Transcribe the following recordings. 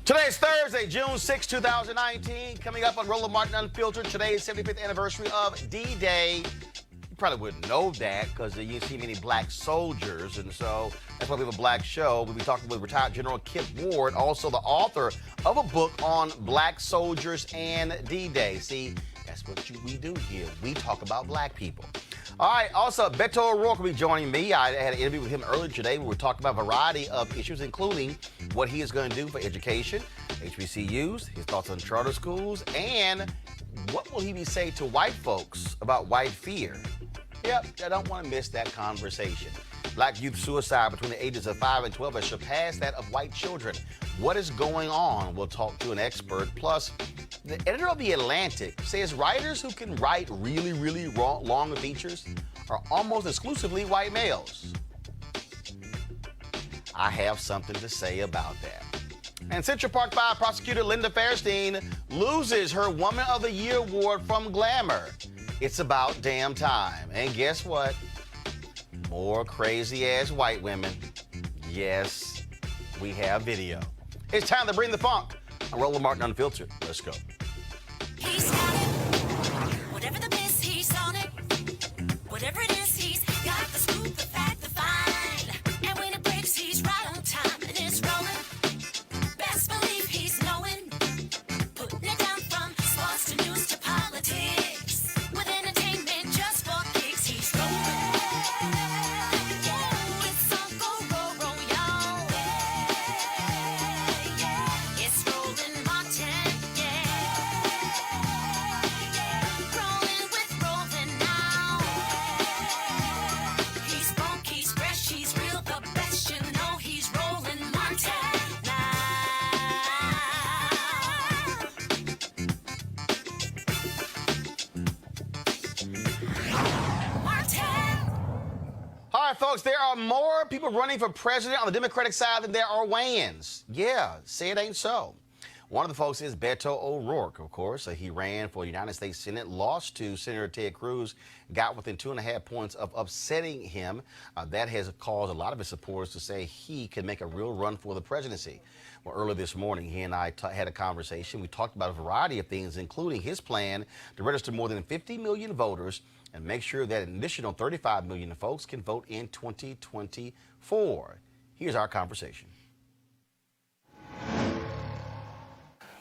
Today is Thursday, June 6, 2019. Coming up on Roland Martin Unfiltered, today's 75th anniversary of D-Day. You probably wouldn't know that because you didn't see many black soldiers, and so that's why we have a black show. We'll be talking with retired General Kith, also the author of a book on black soldiers and D-Day. See, that's what we do here. We talk about black people. All right, also, Beto O'Rourke will be joining me. I had an interview with him earlier today where we talked about a variety of issues, including what he is going to do for education, HBCUs, his thoughts on charter schools, and what will he be saying to white folks about white fear. Yep, I don't want to miss that conversation. Black youth suicide between the ages of 5 and 12 has surpassed that of white children. What is going on? We'll talk to an expert. Plus, the editor of The Atlantic says writers who can write really long features are almost exclusively white males. I have something to say about that. And Central Park 5 prosecutor Linda Fairstein loses her Woman of the Year award from Glamour. It's about damn time. And guess what? More crazy-ass white women. Yes, we have video. It's time to bring the funk. I'm Roland Martin Unfiltered. Let's go. He's got it. Whatever the miss, he's on it. Whatever it is, he's got the scoop, the fact, the fine. And when it breaks, he's right on time and it's rolling. Best believe he's knowing. Putting it down from sports to news to politics. With entertainment just for kicks, he's rolling. Yeah, it's Uncle Roro, y'all. Yeah, it's Roland Martin, yeah. Rolling with Roland now. He's funk, he's fresh, he's real, the best, you know he's Roland Martin now. Martin. All right, folks, there are more people running for president on the Democratic side than there are weigh-ins. Yeah, say it ain't so. One of the folks is Beto O'Rourke, of course. He ran for the United States Senate, lost to Senator Ted Cruz, got within 2.5 points of upsetting him. That has caused a lot of his supporters to say he can make a real run for the presidency. Well, earlier this morning, he and I had a conversation. We talked about a variety of things, including his plan to register more than 50 million voters and make sure that an additional 35 million folks can vote in 2024. Here's our conversation.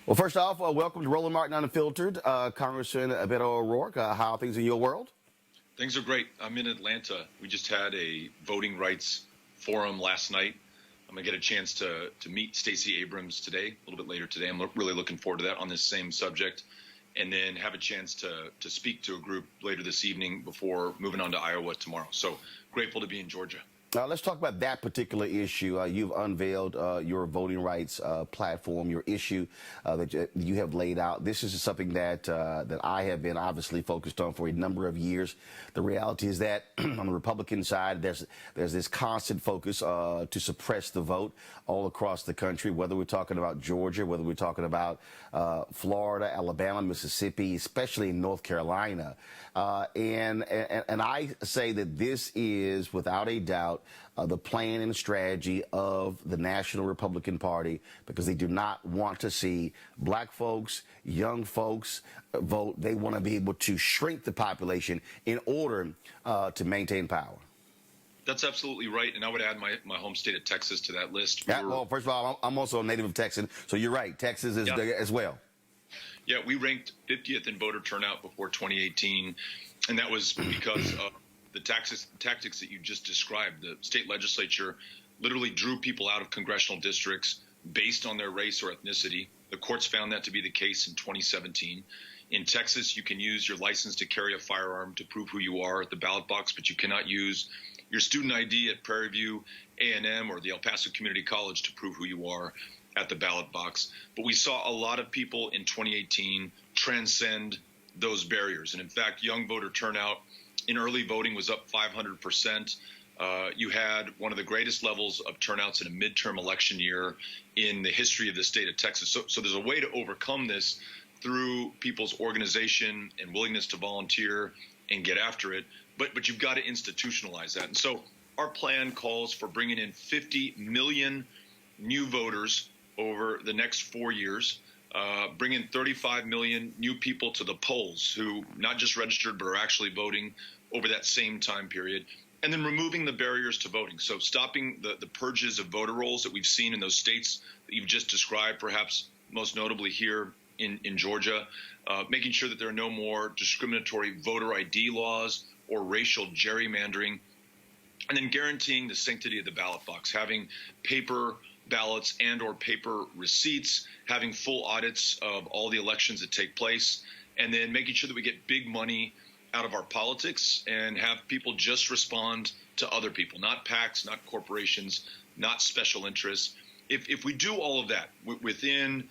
Well, first off, welcome to Roland Martin Unfiltered. Congressman Beto O'Rourke, how are things in your world? Things are great. I'm in Atlanta. We just had a voting rights forum last night. I'm going to get a chance to meet Stacey Abrams today, a little bit later today. I'm really looking forward to that on this same subject. And then have a chance to speak to a group later this evening before moving on to Iowa tomorrow. So grateful to be in Georgia. Let's talk about that particular issue. You've unveiled your voting rights platform, your issue that you have laid out. This is something that I have been obviously focused on for a number of years. The reality is that on the Republican side, there's this constant focus to suppress the vote all across the country, whether we're talking about Georgia, whether we're talking about Florida, Alabama, Mississippi, especially in North Carolina. And I say that this is, without a doubt, the plan and strategy of the National Republican Party, because they do not want to see black folks, young folks vote. They want to be able to shrink the population in order to maintain power. That's absolutely right. And I would add my home state of Texas to that list. Well, first of all, I'm also a native of Texas, so you're right. Texas is there as well. Yeah, we ranked 50th in voter turnout before 2018, and that was because of the tactics that you just described. The state legislature literally drew people out of congressional districts based on their race or ethnicity. The courts found that to be the case in 2017. In Texas, you can use your license to carry a firearm to prove who you are at the ballot box, but you cannot use your student ID at Prairie View A&M or the El Paso Community College to prove who you are at the ballot box. But we saw a lot of people in 2018 transcend those barriers. And in fact, young voter turnout in early voting was up 500%. You had one of the greatest levels of turnouts in a midterm election year in the history of the state of Texas. So there's a way to overcome this through people's organization and willingness to volunteer and get after it. But you've got to institutionalize that. And so our plan calls for bringing in 50 million new voters over the next 4 years, bringing 35 million new people to the polls who not just registered but are actually voting over that same time period, and then removing the barriers to voting. So stopping the purges of voter rolls that we've seen in those states that you've just described, perhaps most notably here in Georgia, making sure that there are no more discriminatory voter ID laws or racial gerrymandering, and then guaranteeing the sanctity of the ballot box, having paper ballots and or paper receipts, having full audits of all the elections that take place, and then making sure that we get big money out of our politics and have people just respond to other people, not PACs, not corporations, not special interests. If we do all of that within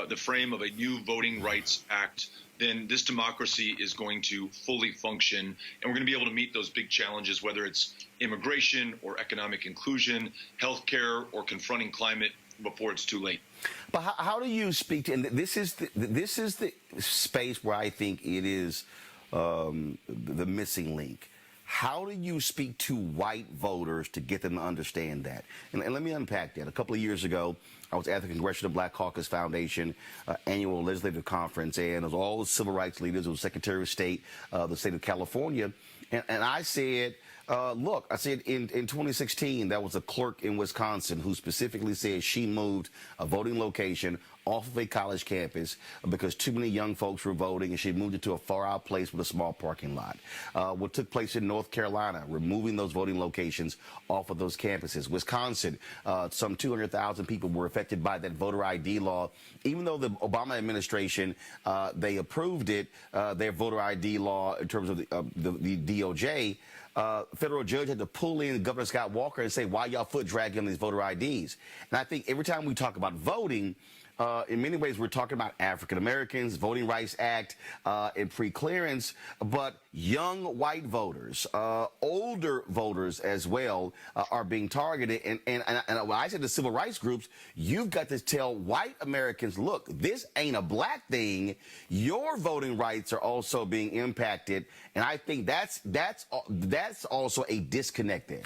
the frame of a new Voting Rights Act, then this democracy is going to fully function, and we're going to be able to meet those big challenges, whether it's immigration or economic inclusion, healthcare, or confronting climate before it's too late. But how do you speak to, and this is the space where I think it is the missing link. How do you speak to white voters to get them to understand that? And let me unpack that. A couple of years ago, I was at the Congressional Black Caucus Foundation annual legislative conference, and it was all the civil rights leaders. It was Secretary of State, the state of California. And I said, look, I said in 2016, there was a clerk in Wisconsin who specifically said she moved a voting location off of a college campus because too many young folks were voting, and she moved it to a far-out place with a small parking lot. What took place in North Carolina, removing those voting locations off of those campuses. Wisconsin, some 200,000 people were affected by that voter ID law. Even though the Obama administration, they approved it, their voter ID law in terms of the DOJ, federal judge had to pull in Governor Scott Walker and say, why y'all foot dragging on these voter IDs? And I think every time we talk about voting, in many ways, we're talking about African Americans, Voting Rights Act, and pre-clearance, but young white voters, older voters as well, are being targeted. And when I said to civil rights groups, you've got to tell white Americans, look, this ain't a black thing. Your voting rights are also being impacted. And I think that's also a disconnect there.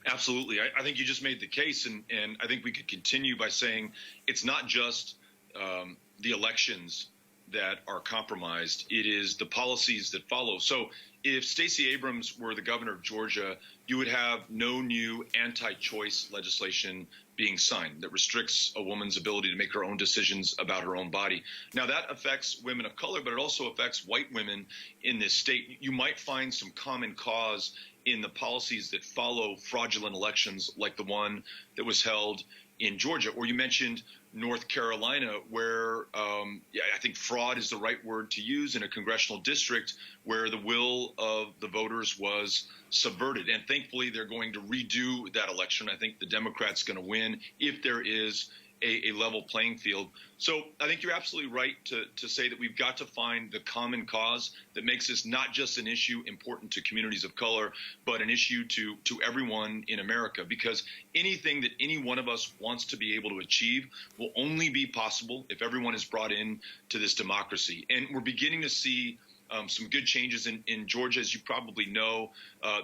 Absolutely. I think you just made the case, and I think we could continue by saying it's not just the elections that are compromised. It is the policies that follow. So if Stacey Abrams were the governor of Georgia, you would have no new anti-choice legislation being signed that restricts a woman's ability to make her own decisions about her own body. Now, that affects women of color, but it also affects white women in this state. You might find some common cause in the policies that follow fraudulent elections like the one that was held in Georgia. Or you mentioned North Carolina, where I think fraud is the right word to use in a congressional district where the will of the voters was subverted. And thankfully, they're going to redo that election. I think the Democrats going to win if there is a level playing field. So I think you're absolutely right to say that we've got to find the common cause that makes this not just an issue important to communities of color, but an issue to everyone in America, because anything that any one of us wants to be able to achieve will only be possible if everyone is brought in to this democracy. And we're beginning to see some good changes in Georgia. As you probably know,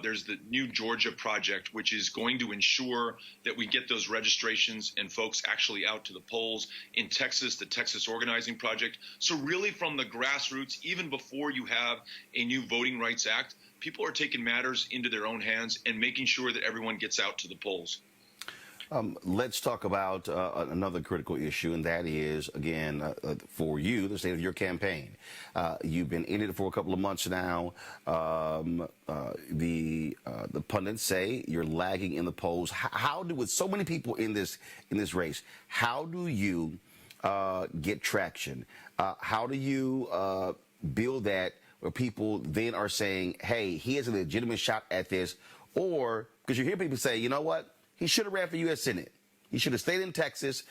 there's the New Georgia Project, which is going to ensure that we get those registrations and folks actually out to the polls. In Texas, the Texas Organizing Project. So really from the grassroots, even before you have a new Voting Rights Act, people are taking matters into their own hands and making sure that everyone gets out to the polls. Let's talk about another critical issue, and that is, again, for you, the state of your campaign. You've been in it for a couple of months now. The pundits say you're lagging in the polls. With so many people in this race, how do you get traction? How do you build that where people then are saying, hey, he has a legitimate shot at this? Or, because you hear people say, you know what? He should have ran for U.S. Senate. He should have stayed in Texas,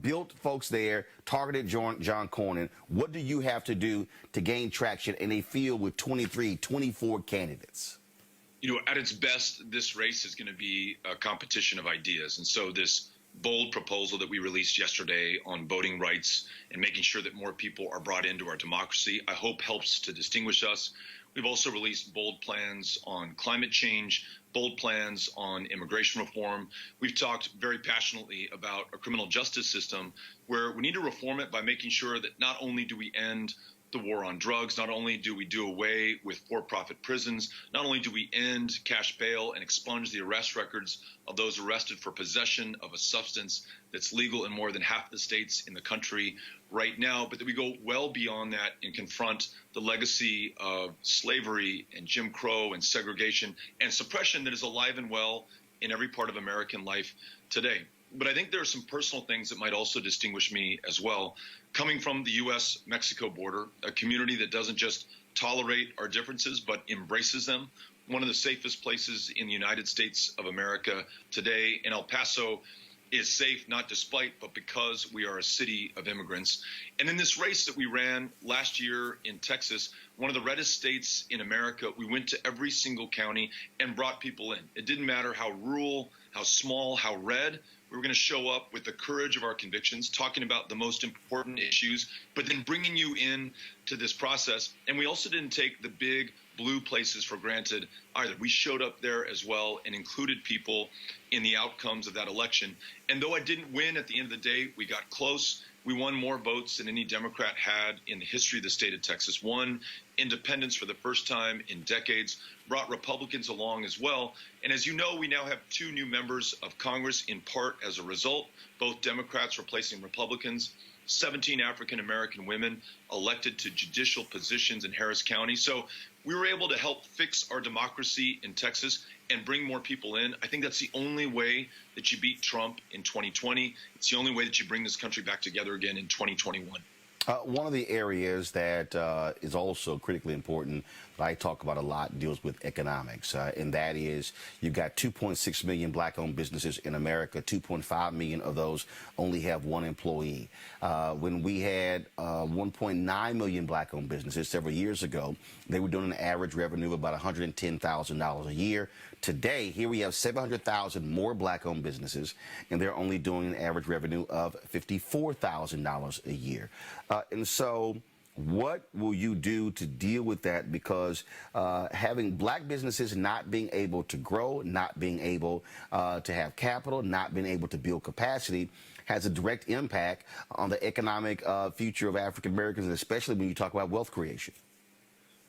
built folks there, targeted John Cornyn. What do you have to do to gain traction in a field with 23, 24 candidates? You know, at its best, this race is going to be a competition of ideas. And so this bold proposal that we released yesterday on voting rights and making sure that more people are brought into our democracy, I hope helps to distinguish us. We've also released bold plans on climate change, bold plans on immigration reform. We've talked very passionately about a criminal justice system where we need to reform it by making sure that not only do we end the war on drugs, not only do we do away with for-profit prisons, not only do we end cash bail and expunge the arrest records of those arrested for possession of a substance that's legal in more than half the states in the country right now, but that we go well beyond that and confront the legacy of slavery and Jim Crow and segregation and suppression that is alive and well in every part of American life today. But I think there are some personal things that might also distinguish me as well. Coming from the U.S.-Mexico border, a community that doesn't just tolerate our differences, but embraces them. One of the safest places in the United States of America today, in El Paso, is safe, not despite, but because we are a city of immigrants. And in this race that we ran last year in Texas, one of the reddest states in America, we went to every single county and brought people in. It didn't matter how rural, how small, how red. We were going to show up with the courage of our convictions, talking about the most important issues, but then bringing you in to this process. And we also didn't take the big blue places for granted either. We showed up there as well and included people in the outcomes of that election. And though I didn't win at the end of the day, we got close. We won more votes than any Democrat had in the history of the state of Texas, won independence for the first time in decades, brought Republicans along as well. And as you know, we now have 2 new members of Congress, in part as a result, both Democrats replacing Republicans, 17 African-American women elected to judicial positions in Harris County. So we were able to help fix our democracy in Texas and bring more people in. I think that's the only way that you beat Trump in 2020. It's the only way that you bring this country back together again in 2021. One of the areas that is also critically important that I talk about a lot deals with economics, and that is you've got 2.6 million black-owned businesses in America. 2.5 million of those only have one employee. When we had 1.9 million black-owned businesses several years ago, they were doing an average revenue of about $110,000 a year. Today, here we have 700,000 more black-owned businesses, and they're only doing an average revenue of $54,000 a year. And so what will you do to deal with that? Because having black businesses not being able to grow, not being able to have capital, not being able to build capacity has a direct impact on the economic future of African Americans, and especially when you talk about wealth creation.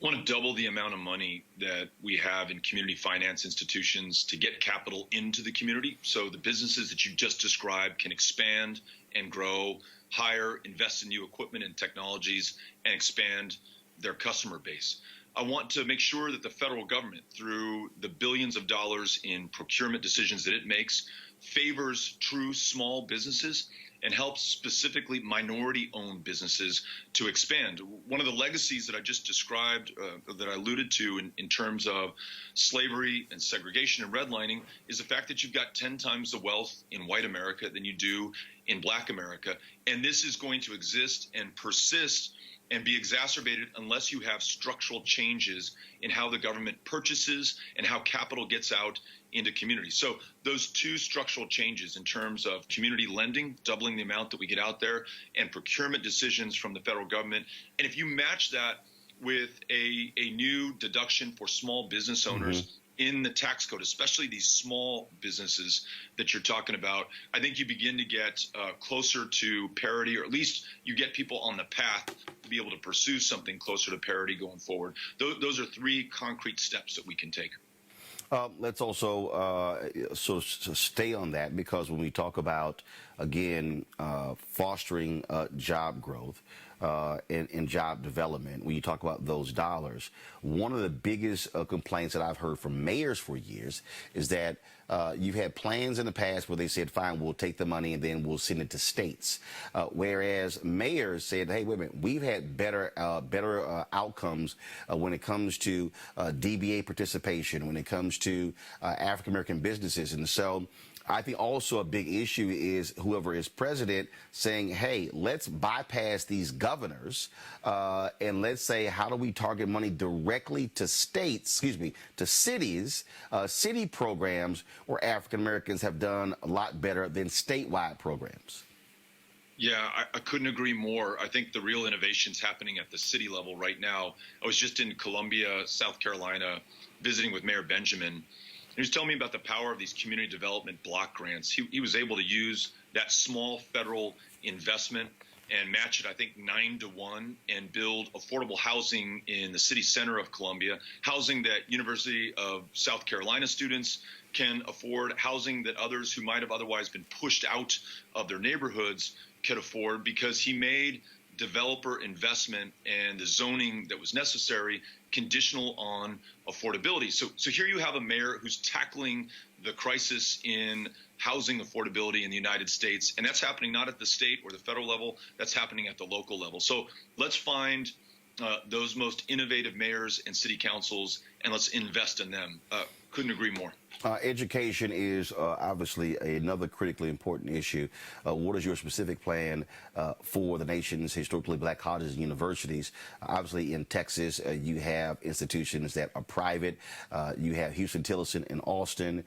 I want to double the amount of money that we have in community finance institutions to get capital into the community so the businesses that you just described can expand and grow, hire, invest in new equipment and technologies, and expand their customer base. I want to make sure that the federal government, through the billions of dollars in procurement decisions that it makes, favors true small businesses and helps specifically minority-owned businesses to expand. One of the legacies that I just described, that I alluded to in terms of slavery and segregation and redlining, is the fact that you've got 10 times the wealth in white America than you do in black America. And this is going to exist and persist and be exacerbated unless you have structural changes in how the government purchases and how capital gets out into communities. So those 2 structural changes in terms of community lending, doubling the amount that we get out there, and procurement decisions from the federal government. And if you match that with a new deduction for small business owners in the tax code, especially these small businesses that you're talking about, I think you begin to get closer to parity, or at least you get people on the path to be able to pursue something closer to parity going forward. Those are 3 concrete steps that we can take. Let's also so stay on that, because when we talk about, again, fostering job growth and job development, when you talk about those dollars, one of the biggest complaints that I've heard from mayors for years is that you've had plans in the past where they said, fine, we'll take the money and then we'll send it to states. Whereas mayors said, hey, wait a minute, we've had better outcomes when it comes to DBA participation, when it comes to African-American businesses. And so I think also a big issue is whoever is president saying, hey, let's bypass these governors and let's say, how do we target money directly to states, to cities, city programs where African Americans have done a lot better than statewide programs? Yeah, I couldn't agree more. I think the real innovation's happening at the city level right now. I was just in Columbia, South Carolina, visiting with Mayor Benjamin. He was telling me about the power of these community development block grants. He was able to use that small federal investment and match it, I think, 9-1, and build affordable housing in the city center of Columbia, housing that University of South Carolina students can afford, housing that others who might have otherwise been pushed out of their neighborhoods could afford, because he made developer investment and the zoning that was necessary conditional on affordability. So here you have a mayor who's tackling the crisis in housing affordability in the United States, and that's happening not at the state or the federal level, that's happening at the local level. So let's find those most innovative mayors and city councils, and let's invest in them. Couldn't agree more. Education is obviously another critically important issue. What is your specific plan for the nation's historically black colleges and universities? Obviously, in Texas, you have institutions that are private. You have Houston-Tillotson in Austin.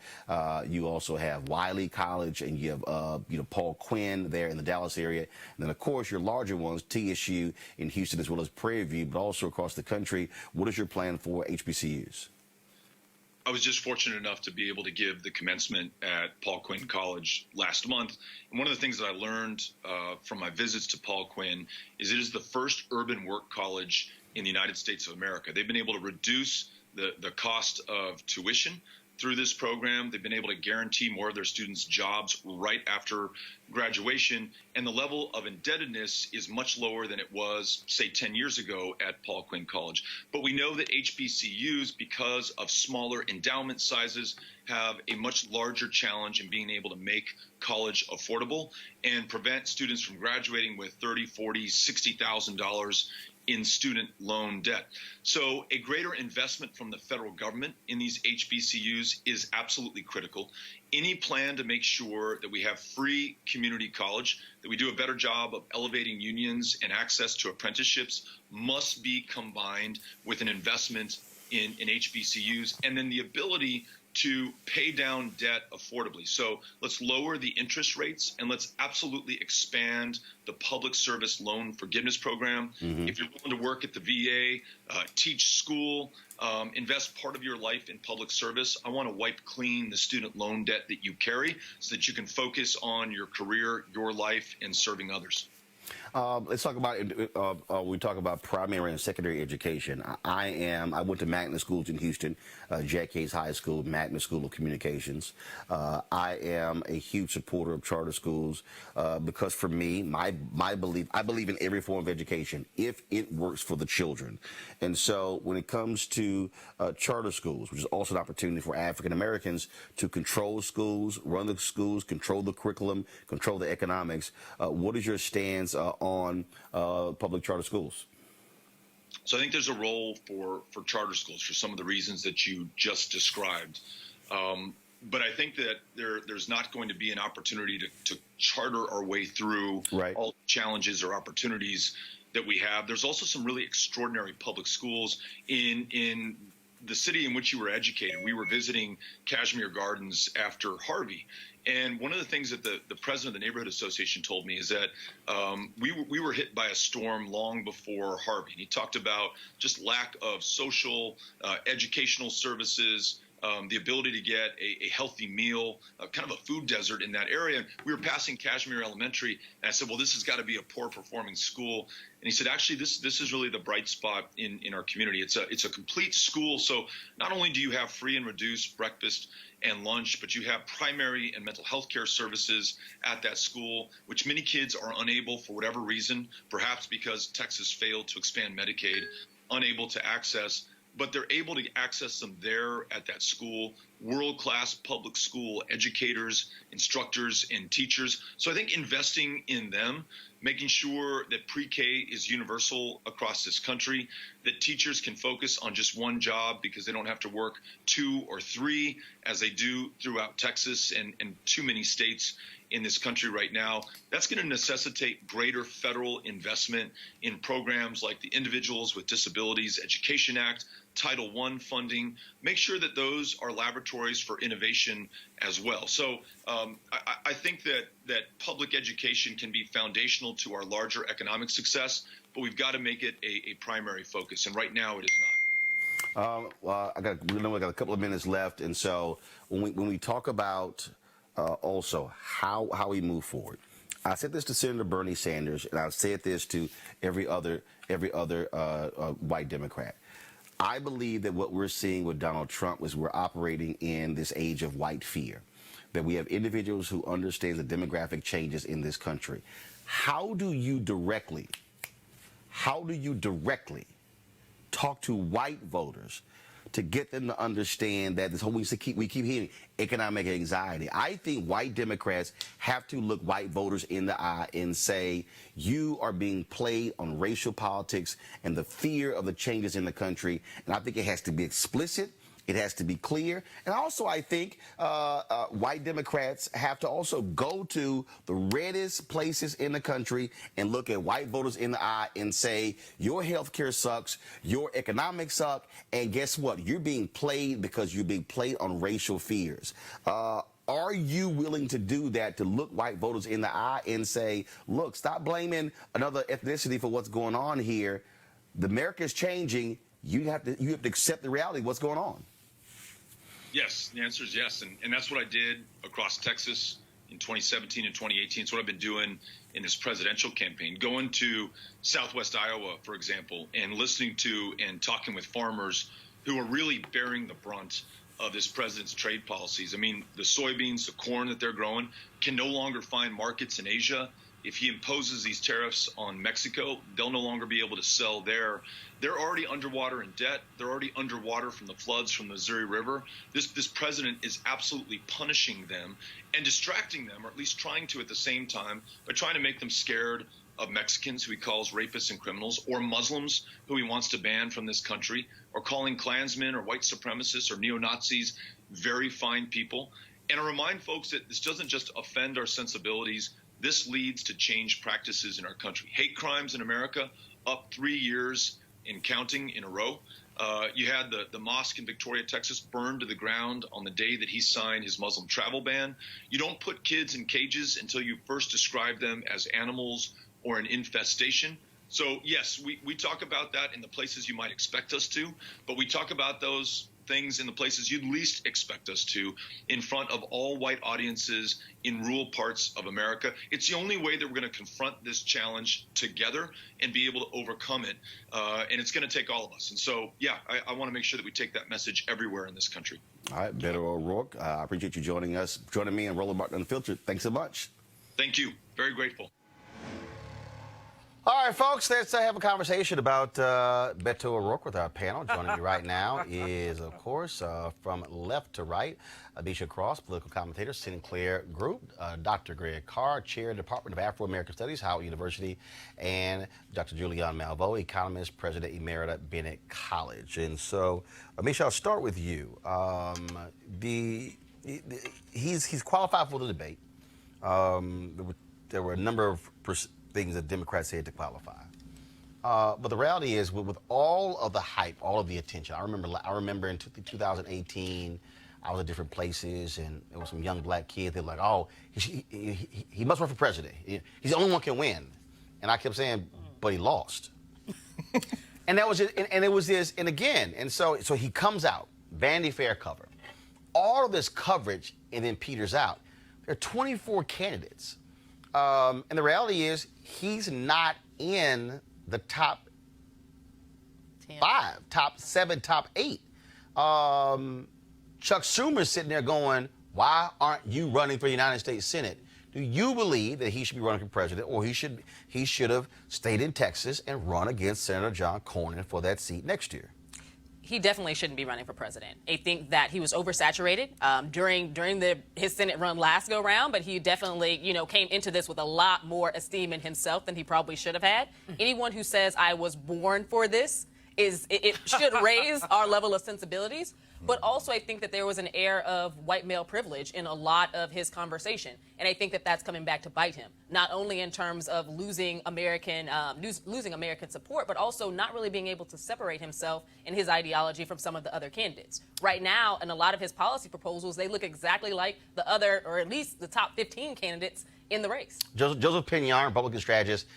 You also have Wiley College, and you have Paul Quinn there in the Dallas area. And then, of course, your larger ones, TSU in Houston as well as Prairie View, but also across the country. What is your plan for HBCUs? I was just fortunate enough to be able to give the commencement at Paul Quinn College last month. And one of the things that I learned from my visits to Paul Quinn is it is the first urban work college in the United States of America. They've been able to reduce the cost of tuition through this program. They've been able to guarantee more of their students jobs right after graduation, and the level of indebtedness is much lower than it was, say, 10 years ago at Paul Quinn College. But we know that HBCUs, because of smaller endowment sizes, have a much larger challenge in being able to make college affordable and prevent students from graduating with $30,000, $40,000, $60,000 in student loan debt. So a greater investment from the federal government in these HBCUs is absolutely critical. Any plan to make sure that we have free community college, that we do a better job of elevating unions and access to apprenticeships, must be combined with an investment in HBCUs, and then the ability to pay down debt affordably. So let's lower the interest rates, and let's absolutely expand the public service loan forgiveness program. If you're willing to work at the VA, teach school, invest part of your life in public service, I want to wipe clean the student loan debt that you carry so that you can focus on your career, your life, and serving others. Let's talk about, we talk about primary and secondary education. I went to magnet schools in Houston, Jack Hayes High School, Magnet School of Communications. I am a huge supporter of charter schools because for me, my belief, I believe in every form of education if it works for the children. And so when it comes to charter schools, which is also an opportunity for African Americans to control schools, run the schools, control the curriculum, control the economics, what is your stance on public charter schools? So I think there's a role for charter schools for some of the reasons that you just described. But I think that there's not going to be an opportunity to charter our way through all challenges or opportunities that we have. There's also some really extraordinary public schools in the city in which you were educated. We were visiting Kashmir Gardens after Harvey. And one of the things that the president of the Neighborhood Association told me is that we were hit by a storm long before Harvey. And he talked about just lack of social, educational services, the ability to get a healthy meal, kind of a food desert in that area. And we were passing Kashmir Elementary, and I said, well, this has got to be a poor-performing school. And he said, actually, this is really the bright spot in our community. It's a complete school. So not only do you have free and reduced breakfast and lunch, but you have primary and mental health care services at that school, which many kids are unable for whatever reason, perhaps because Texas failed to expand Medicaid, unable to access, but they're able to access them there at that school, world-class public school educators, instructors, and teachers. So I think investing in them, making sure that pre-K is universal across this country, that teachers can focus on just one job because they don't have to work 2 or 3 as they do throughout Texas and too many states in this country right now. That's going to necessitate greater federal investment in programs like the Individuals with Disabilities Education Act, Title I funding. Make sure that those are laboratories for innovation as well. So I think that public education can be foundational to our larger economic success, but we've got to make it a primary focus. And right now it is not. Well, I got a couple of minutes left, and so when we talk about also how we move forward, I said this to Senator Bernie Sanders, and I've said this to every other white Democrat. I believe that what we're seeing with Donald Trump is we're operating in this age of white fear, that we have individuals who understand the demographic changes in this country. How do you directly talk to white voters to get them to understand that this whole we keep hearing economic anxiety? I think white Democrats have to look white voters in the eye and say, you are being played on racial politics and the fear of the changes in the country. And I think it has to be explicit. It has to be clear. And also, I think white Democrats have to also go to the reddest places in the country and look at white voters in the eye and say, your health care sucks, your economics suck, and guess what? You're being played because you're being played on racial fears. Are you willing to do that, to look white voters in the eye and say, look, stop blaming another ethnicity for what's going on here. The America's changing. You have to accept the reality of what's going on. Yes, the answer is yes. And that's what I did across Texas in 2017 and 2018. It's what I've been doing in this presidential campaign, going to Southwest Iowa, for example, and listening to and talking with farmers who are really bearing the brunt of this president's trade policies. I mean, the soybeans, the corn that they're growing can no longer find markets in Asia. If he imposes these tariffs on Mexico, they'll no longer be able to sell there. They're already underwater in debt. They're already underwater from the floods from the Missouri River. This president is absolutely punishing them and distracting them, or at least trying to at the same time, by trying to make them scared of Mexicans, who he calls rapists and criminals, or Muslims, who he wants to ban from this country, or calling Klansmen or white supremacists or neo-Nazis very fine people. And I remind folks that this doesn't just offend our sensibilities. This leads to changed practices in our country. Hate crimes in America up 3 years and counting in a row. You had the mosque in Victoria, Texas, burned to the ground on the day that he signed his Muslim travel ban. You don't put kids in cages until you first describe them as animals or an infestation. So, yes, we talk about that in the places you might expect us to, but we talk about those things in the places you'd least expect us to, in front of all white audiences in rural parts of America. It's the only way that we're going to confront this challenge together and be able to overcome it. And it's going to take all of us. And so, yeah, I want to make sure that we take that message everywhere in this country. All right, Beto O'Rourke, I appreciate you joining me and Roland Marc Unfiltered. Thanks so much. Thank you. Very grateful. All right, folks, let's have a conversation about Beto O'Rourke with our panel. Joining me right now is, of course, from left to right, Abisha Cross, political commentator, Sinclair Group, Dr. Greg Carr, Chair, Department of Afro-American Studies, Howard University, and Dr. Julian Malveaux, economist, President Emerita, Bennett College. And so, Abisha, I'll start with you. He's qualified for the debate. There were a number of things that Democrats said to qualify. But the reality is, with all of the hype, all of the attention, I remember in 2018, I was at different places, and there was some young black kids. They were like, "Oh, he must run for president. He's the only one who can win." And I kept saying, "But he lost." And that was it. And it was this. And again, and so he comes out, Vanity Fair cover, all of this coverage, and then peters out. There are 24 candidates. And the reality is, he's not in the top 5, top 7, top 8. Chuck Schumer's sitting there going, why aren't you running for the United States Senate? Do you believe that he should be running for president, or he should have stayed in Texas and run against Senator John Cornyn for that seat next year? He definitely shouldn't be running for president. I think that he was oversaturated during his Senate run last go round, but he definitely, came into this with a lot more esteem in himself than he probably should have had. Anyone who says I was born for this it should raise our level of sensibilities. But also, I think that there was an air of white male privilege in a lot of his conversation. And I think that that's coming back to bite him, not only in terms of losing American support, but also not really being able to separate himself and his ideology from some of the other candidates. Right now, in a lot of his policy proposals, they look exactly like the other, or at least the top 15 candidates in the race. Joseph Pinion, Republican strategist,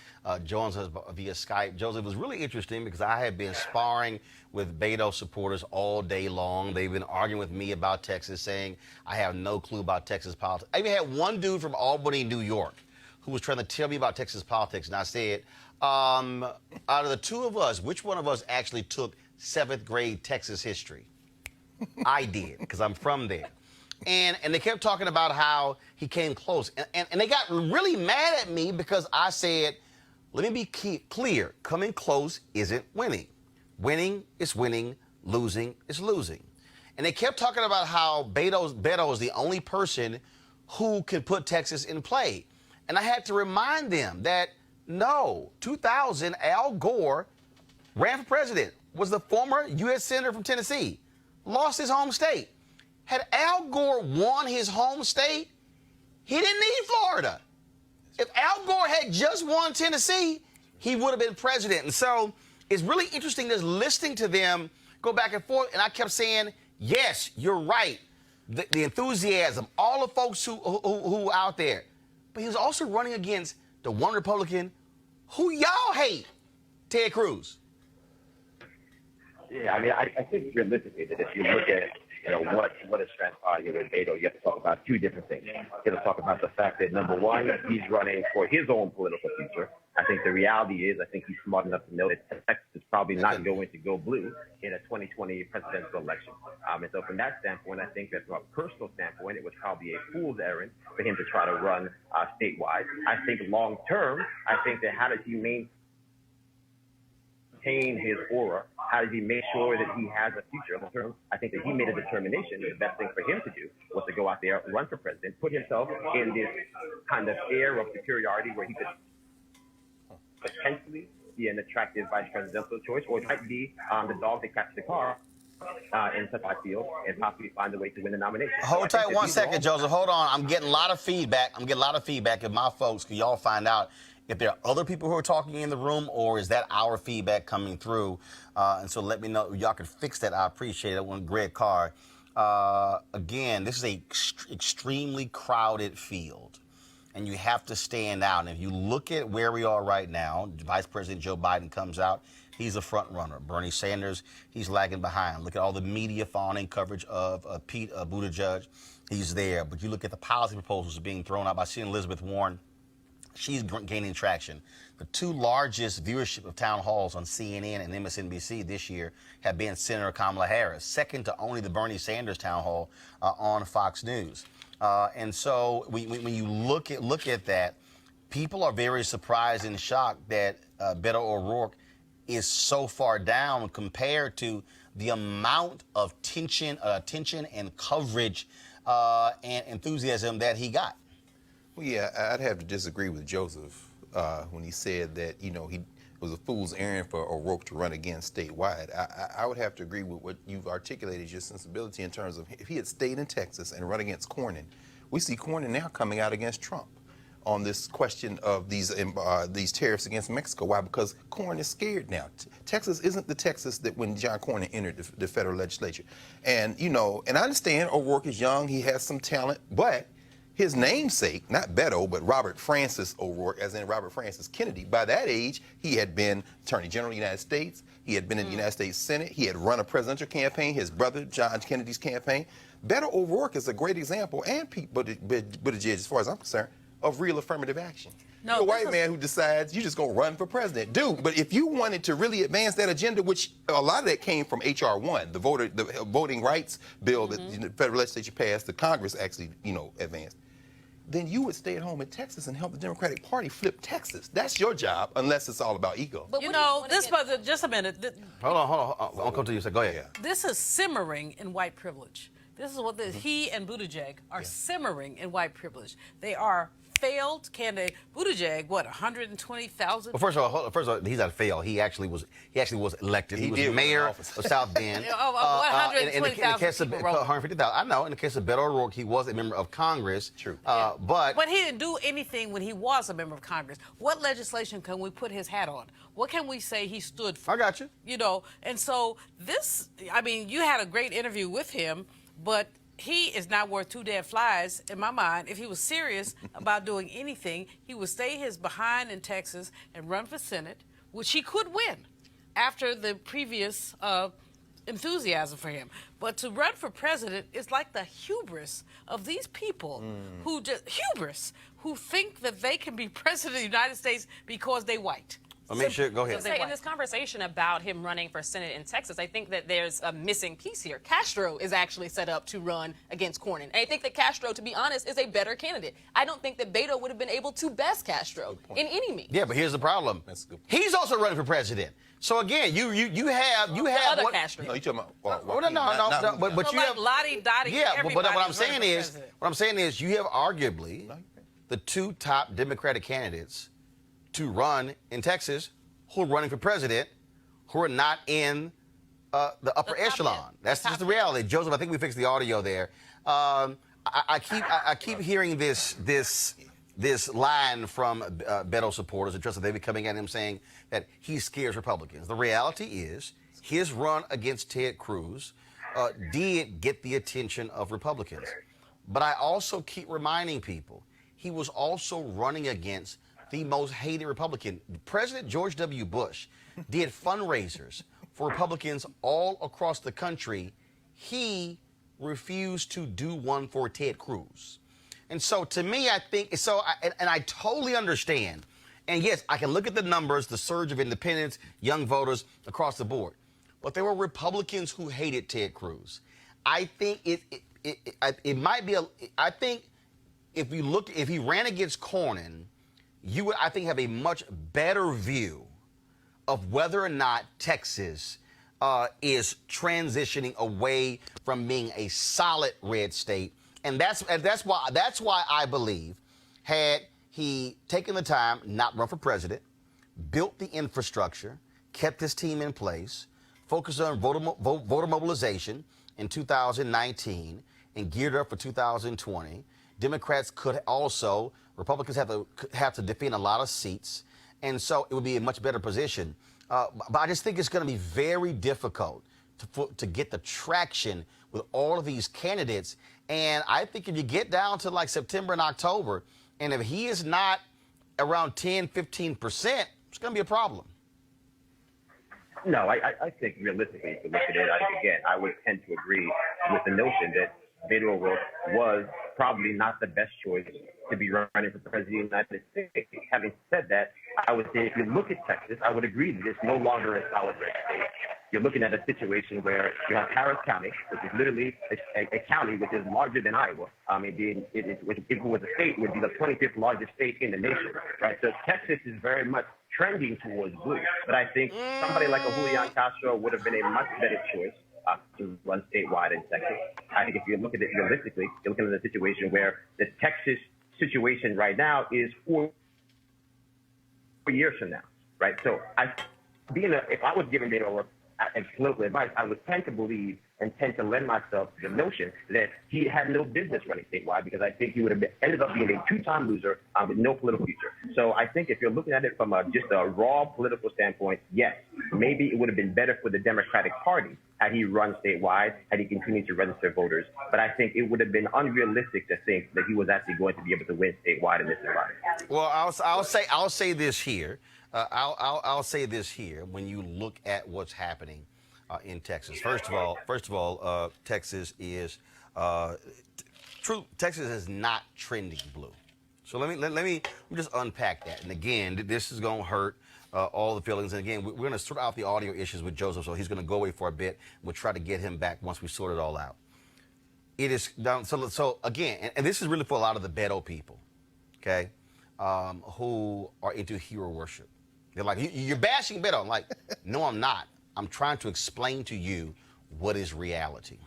joins us via Skype. Joseph, it was really interesting because I have been sparring with Beto supporters all day long. They've been arguing with me about Texas, saying I have no clue about Texas politics. I even had one dude from Albany, New York, who was trying to tell me about Texas politics, and I said, out of the two of us, which one of us actually took 7th grade Texas history? I did, because I'm from there. And they kept talking about how he came close. And they got really mad at me because I said, let me be clear. Coming close isn't winning. Winning is winning. Losing is losing. And they kept talking about how Beto is the only person who can put Texas in play. And I had to remind them that, no, 2000, Al Gore ran for president, was the former U.S. Senator from Tennessee, lost his home state. Had Al Gore won his home state, he didn't need Florida. If Al Gore had just won Tennessee, he would have been president. And so it's really interesting just listening to them go back and forth. And I kept saying, yes, you're right. The enthusiasm, all the folks who out there. But he was also running against the one Republican who y'all hate, Ted Cruz. Yeah, I mean, I think realistically that if you look at what has transpired here with Beto, you have to talk about two different things. You have to talk about the fact that, number one, he's running for his own political future. I think the reality is, I think he's smart enough to know that Texas is probably not going to go blue in a 2020 presidential election. And so from that standpoint, I think that from a personal standpoint, it was probably a fool's errand for him to try to run statewide. I think long term, I think that how does he maintain his aura? How does he make sure that he has a future long term? I think that he made a determination that the best thing for him to do was to go out there, run for president, put himself in this kind of air of superiority where he could potentially be an attractive vice presidential choice, or it might be the dog that catches the car in such a field and possibly find a way to win the nomination. Hold tight 1 second, Joseph. Hold on. I'm getting a lot of feedback. If my folks, can y'all find out if there are other people who are talking in the room, or is that our feedback coming through? And so let me know. Y'all can fix that. I appreciate it. One Greg Carr. Again, this is a extremely crowded field, and you have to stand out. And if you look at where we are right now, Vice President Joe Biden comes out. He's a front runner. Bernie Sanders, he's lagging behind. Look at all the media fawning coverage of Pete Buttigieg. He's there. But you look at the policy proposals being thrown out by Senator Elizabeth Warren. She's gaining traction. The two largest viewership of town halls on CNN and MSNBC this year have been Senator Kamala Harris, second to only the Bernie Sanders town hall on Fox News. And so when you look at that, people are very surprised and shocked that Beto O'Rourke is so far down compared to the amount of attention and coverage and enthusiasm that he got. Well, yeah, I'd have to disagree with Joseph when he said that, he was a fool's errand for O'Rourke to run again statewide. I would have to agree with what you've articulated, your sensibility in terms of if he had stayed in Texas and run against Cornyn. We see Cornyn now coming out against Trump on this question of these tariffs against Mexico. Why? Because Cornyn is scared now. Texas isn't the Texas that when John Cornyn entered the federal legislature. And, and I understand O'Rourke is young, he has some talent, but his namesake, not Beto, but Robert Francis O'Rourke, as in Robert Francis Kennedy, by that age, he had been Attorney General of the United States. He had been in the United States Senate. He had run a presidential campaign, his brother, John Kennedy's campaign. Beto O'Rourke is a great example, and Pete Buttigieg, as far as I'm concerned, of real affirmative action. No, you're a white man who decides you're just going to run for president. Dude, but if you wanted to really advance that agenda, which a lot of that came from H.R. 1, the voting rights bill that the federal legislature passed, the Congress actually, advanced, then you would stay at home in Texas and help the Democratic Party flip Texas. That's your job, unless it's all about ego. But just a minute. Hold on. I'll come to you. So go ahead. Yeah. This is simmering in white privilege. This is what he and Buttigieg are simmering in white privilege. They are failed candidate Buttigieg, what, 120,000? Well, first of all, he's not failed. He actually was elected. He was mayor of South Bend. Oh, 120,000 people, Roland. 150,000. I know. In the case of Beto O'Rourke, he was a member of Congress. True. But he didn't do anything when he was a member of Congress. What legislation can we put his hat on? What can we say he stood for? I got you. You know, and so this, I mean, you had a great interview with him, but he is not worth two dead flies in my mind. If he was serious about doing anything, he would stay his behind in Texas and run for Senate, which he could win after the previous enthusiasm for him. But to run for president is like the hubris of these people who think that they can be president of the United States because they white. Go ahead. In this conversation about him running for Senate in Texas, I think that there's a missing piece here. Castro is actually set up to run against Cornyn. And I think that Castro, to be honest, is a better candidate. I don't think that Beto would have been able to best Castro in any means. Yeah, but here's the problem. That's a good point. He's also running for president. So again, you have other what, Castro. No, you talking about? No, but you like have Lottie Dottie. Yeah, but what I'm saying is, president. you have arguably the two top Democratic candidates to run in Texas who are running for president who are not in the upper echelon. That's just the reality. Joseph, I think we fixed the audio there. I keep hearing this line from Beto supporters and trust that they've been coming at him saying that he scares Republicans. The reality is his run against Ted Cruz did get the attention of Republicans. But I also keep reminding people he was also running against the most hated Republican. President George W. Bush did fundraisers for Republicans all across the country. He refused to do one for Ted Cruz. And so to me, I think, and I totally understand. And yes, I can look at the numbers, the surge of independents, young voters across the board. But there were Republicans who hated Ted Cruz. I think it might be I think if he ran against Cornyn, you would, I think, have a much better view of whether or not Texas is transitioning away from being a solid red state, and that's why I believe, had he taken the time, not run for president, built the infrastructure, kept his team in place, focused on voter mobilization in 2019, and geared up for 2020, Democrats could also. Republicans have to defend a lot of seats, and so it would be a much better position. But I just think it's going to be very difficult to get the traction with all of these candidates. And I think if you get down to like September and October, and if he is not around 10, 15%, it's going to be a problem. No, I think realistically, if you look at it, I would tend to agree with the notion that Beto O'Rourke was probably not the best choice to be running for president of the United States. Having said that, I would say if you look at Texas, I would agree that it's no longer a solid red state. You're looking at a situation where you have Harris County, which is literally a county which is larger than Iowa. If it was a state, it would be the 25th largest state in the nation, right? So Texas is very much trending towards blue. But I think somebody like a Julian Castro would have been a much better choice to run statewide in Texas. I think if you look at it realistically, you're looking at a situation where the Texas situation right now is 4 years from now, right? So if I was giving Beto O'Rourke and political advice, I would tend to believe and tend to lend myself to the notion that he had no business running statewide, because I think he would have ended up being a two-time loser with no political future. So I think if you're looking at it from just a raw political standpoint, yes, maybe it would have been better for the Democratic Party had he run statewide, had he continued to register voters. But I think it would have been unrealistic to think that he was actually going to be able to win statewide in this environment. Well, I'll say this here. I'll say this here. When you look at what's happening in Texas, first of all, Texas is Texas is not trending blue. So let me just unpack that. And again, this is going to hurt all the feelings. And again, we're going to sort out the audio issues with Joseph, so he's going to go away for a bit. We'll try to get him back once we sort it all out. It is down. So again, and this is really for a lot of the Beto people, okay, who are into hero worship. They're like, you're bashing Beto. I'm like, no, I'm not. I'm trying to explain to you what is reality.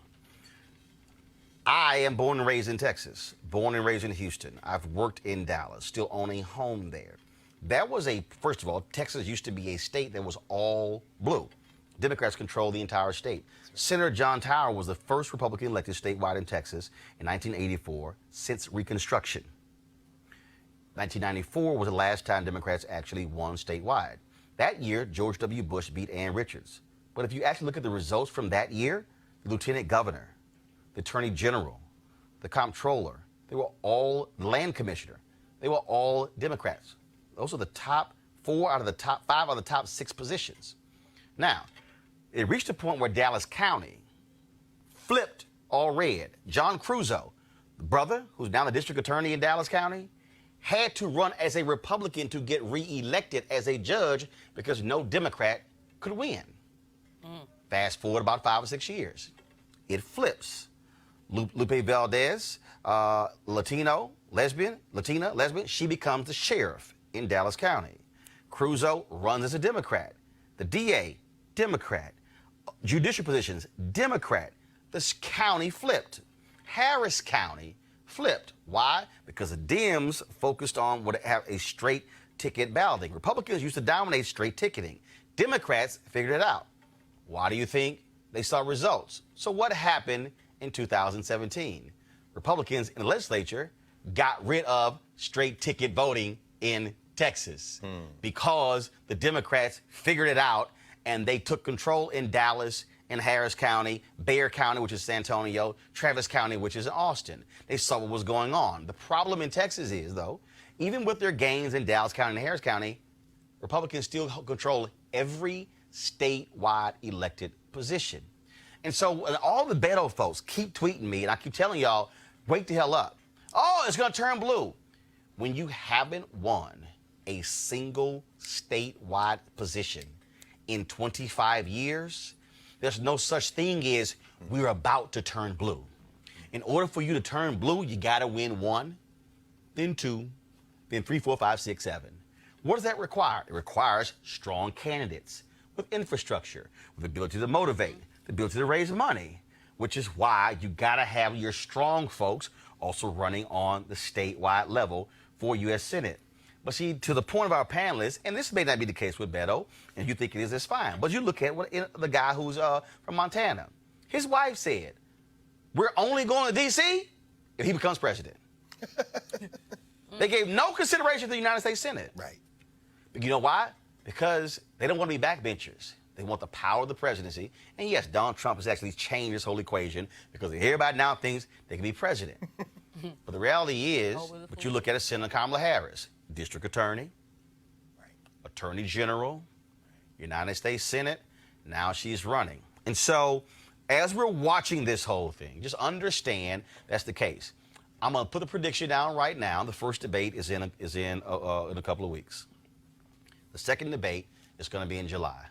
I am born and raised in Texas, born and raised in Houston. I've worked in Dallas, still own a home there. That was first of all, Texas used to be a state that was all blue. Democrats controlled the entire state. Senator John Tower was the first Republican elected statewide in Texas in 1984 since Reconstruction. 1994 was the last time Democrats actually won statewide. That year, George W. Bush beat Ann Richards. But if you actually look at the results from that year, the lieutenant governor, the attorney general, the comptroller, they were all the land commissioner. They were all Democrats. Those are the top 4 out of the top 5 out of the top 6 positions. Now, it reached a point where Dallas County flipped all red. John Cruzo, the brother who's now the district attorney in Dallas County, had to run as a Republican to get reelected as a judge because no Democrat could win. Fast forward about 5 or 6 years. It flips. Lupe Valdez, Latina, lesbian, she becomes the sheriff in Dallas County. Cruzo runs as a Democrat. The DA, Democrat. Judicial positions, Democrat. This county flipped. Harris County flipped. Why? Because the Dems focused on what have a straight ticket balloting. Republicans used to dominate straight ticketing. Democrats figured it out. Why do you think they saw results? So what happened in 2017? Republicans in the legislature got rid of straight ticket voting in Texas because the Democrats figured it out and they took control in Dallas and Harris County, Bexar County, which is San Antonio, Travis County, which is in Austin. They saw what was going on. The problem in Texas is, though, even with their gains in Dallas County and Harris County, Republicans still control every statewide elected position. And so all the Beto folks keep tweeting me, and I keep telling y'all, wake the hell up. Oh, it's going to turn blue. When you haven't won a single statewide position in 25 years, there's no such thing as we're about to turn blue. In order for you to turn blue, you got to win 1, then 2, then 3, 4, 5, 6, 7. What does that require? It requires strong candidates with infrastructure, with the ability to motivate, the ability to raise money, which is why you got to have your strong folks also running on the statewide level for U.S. Senate. But see, to the point of our panelists, and this may not be the case with Beto, and you think it is, that's fine. But you look at the guy who's from Montana. His wife said, we're only going to D.C. if he becomes president. They gave no consideration to the United States Senate. Right. But you know why? Because they don't want to be backbenchers. They want the power of the presidency. And yes, Donald Trump has actually changed this whole equation because everybody now thinks they can be president. But the reality is, but you look at Senator Kamala Harris, district attorney, attorney general, United States Senate, now she's running. And so as we're watching this whole thing, just understand that's the case. I'm going to put a prediction down right now. The first debate is in a couple of weeks. The second debate is going to be in July.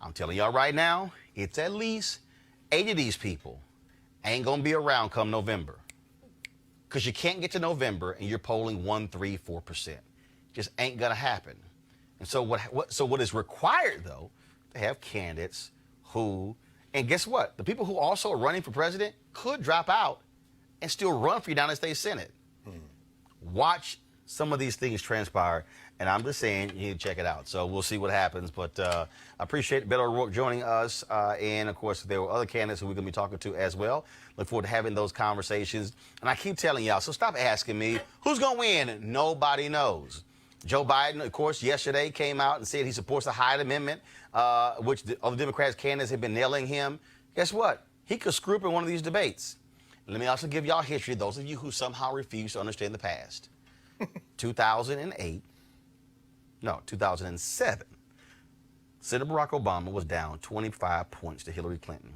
I'm telling y'all right now, it's at least 80 of these people ain't going to be around come November. Because you can't get to November and you're polling 1, 3, 4%. Just ain't going to happen. And so what is required, though, to have candidates who, and guess what? The people who also are running for president could drop out and still run for United States Senate. Watch some of these things transpire. And I'm just saying, you need to check it out. So we'll see what happens. But I appreciate Beto O'Rourke joining us. And, of course, there were other candidates who we're going to be talking to as well. Look forward to having those conversations. And I keep telling y'all, so stop asking me, who's going to win? Nobody knows. Joe Biden, of course, yesterday came out and said he supports the Hyde Amendment, which the other Democrats candidates have been nailing him. Guess what? He could screw up in one of these debates. Let me also give y'all history, those of you who somehow refuse to understand the past. 2007, Senator Barack Obama was down 25 points to Hillary Clinton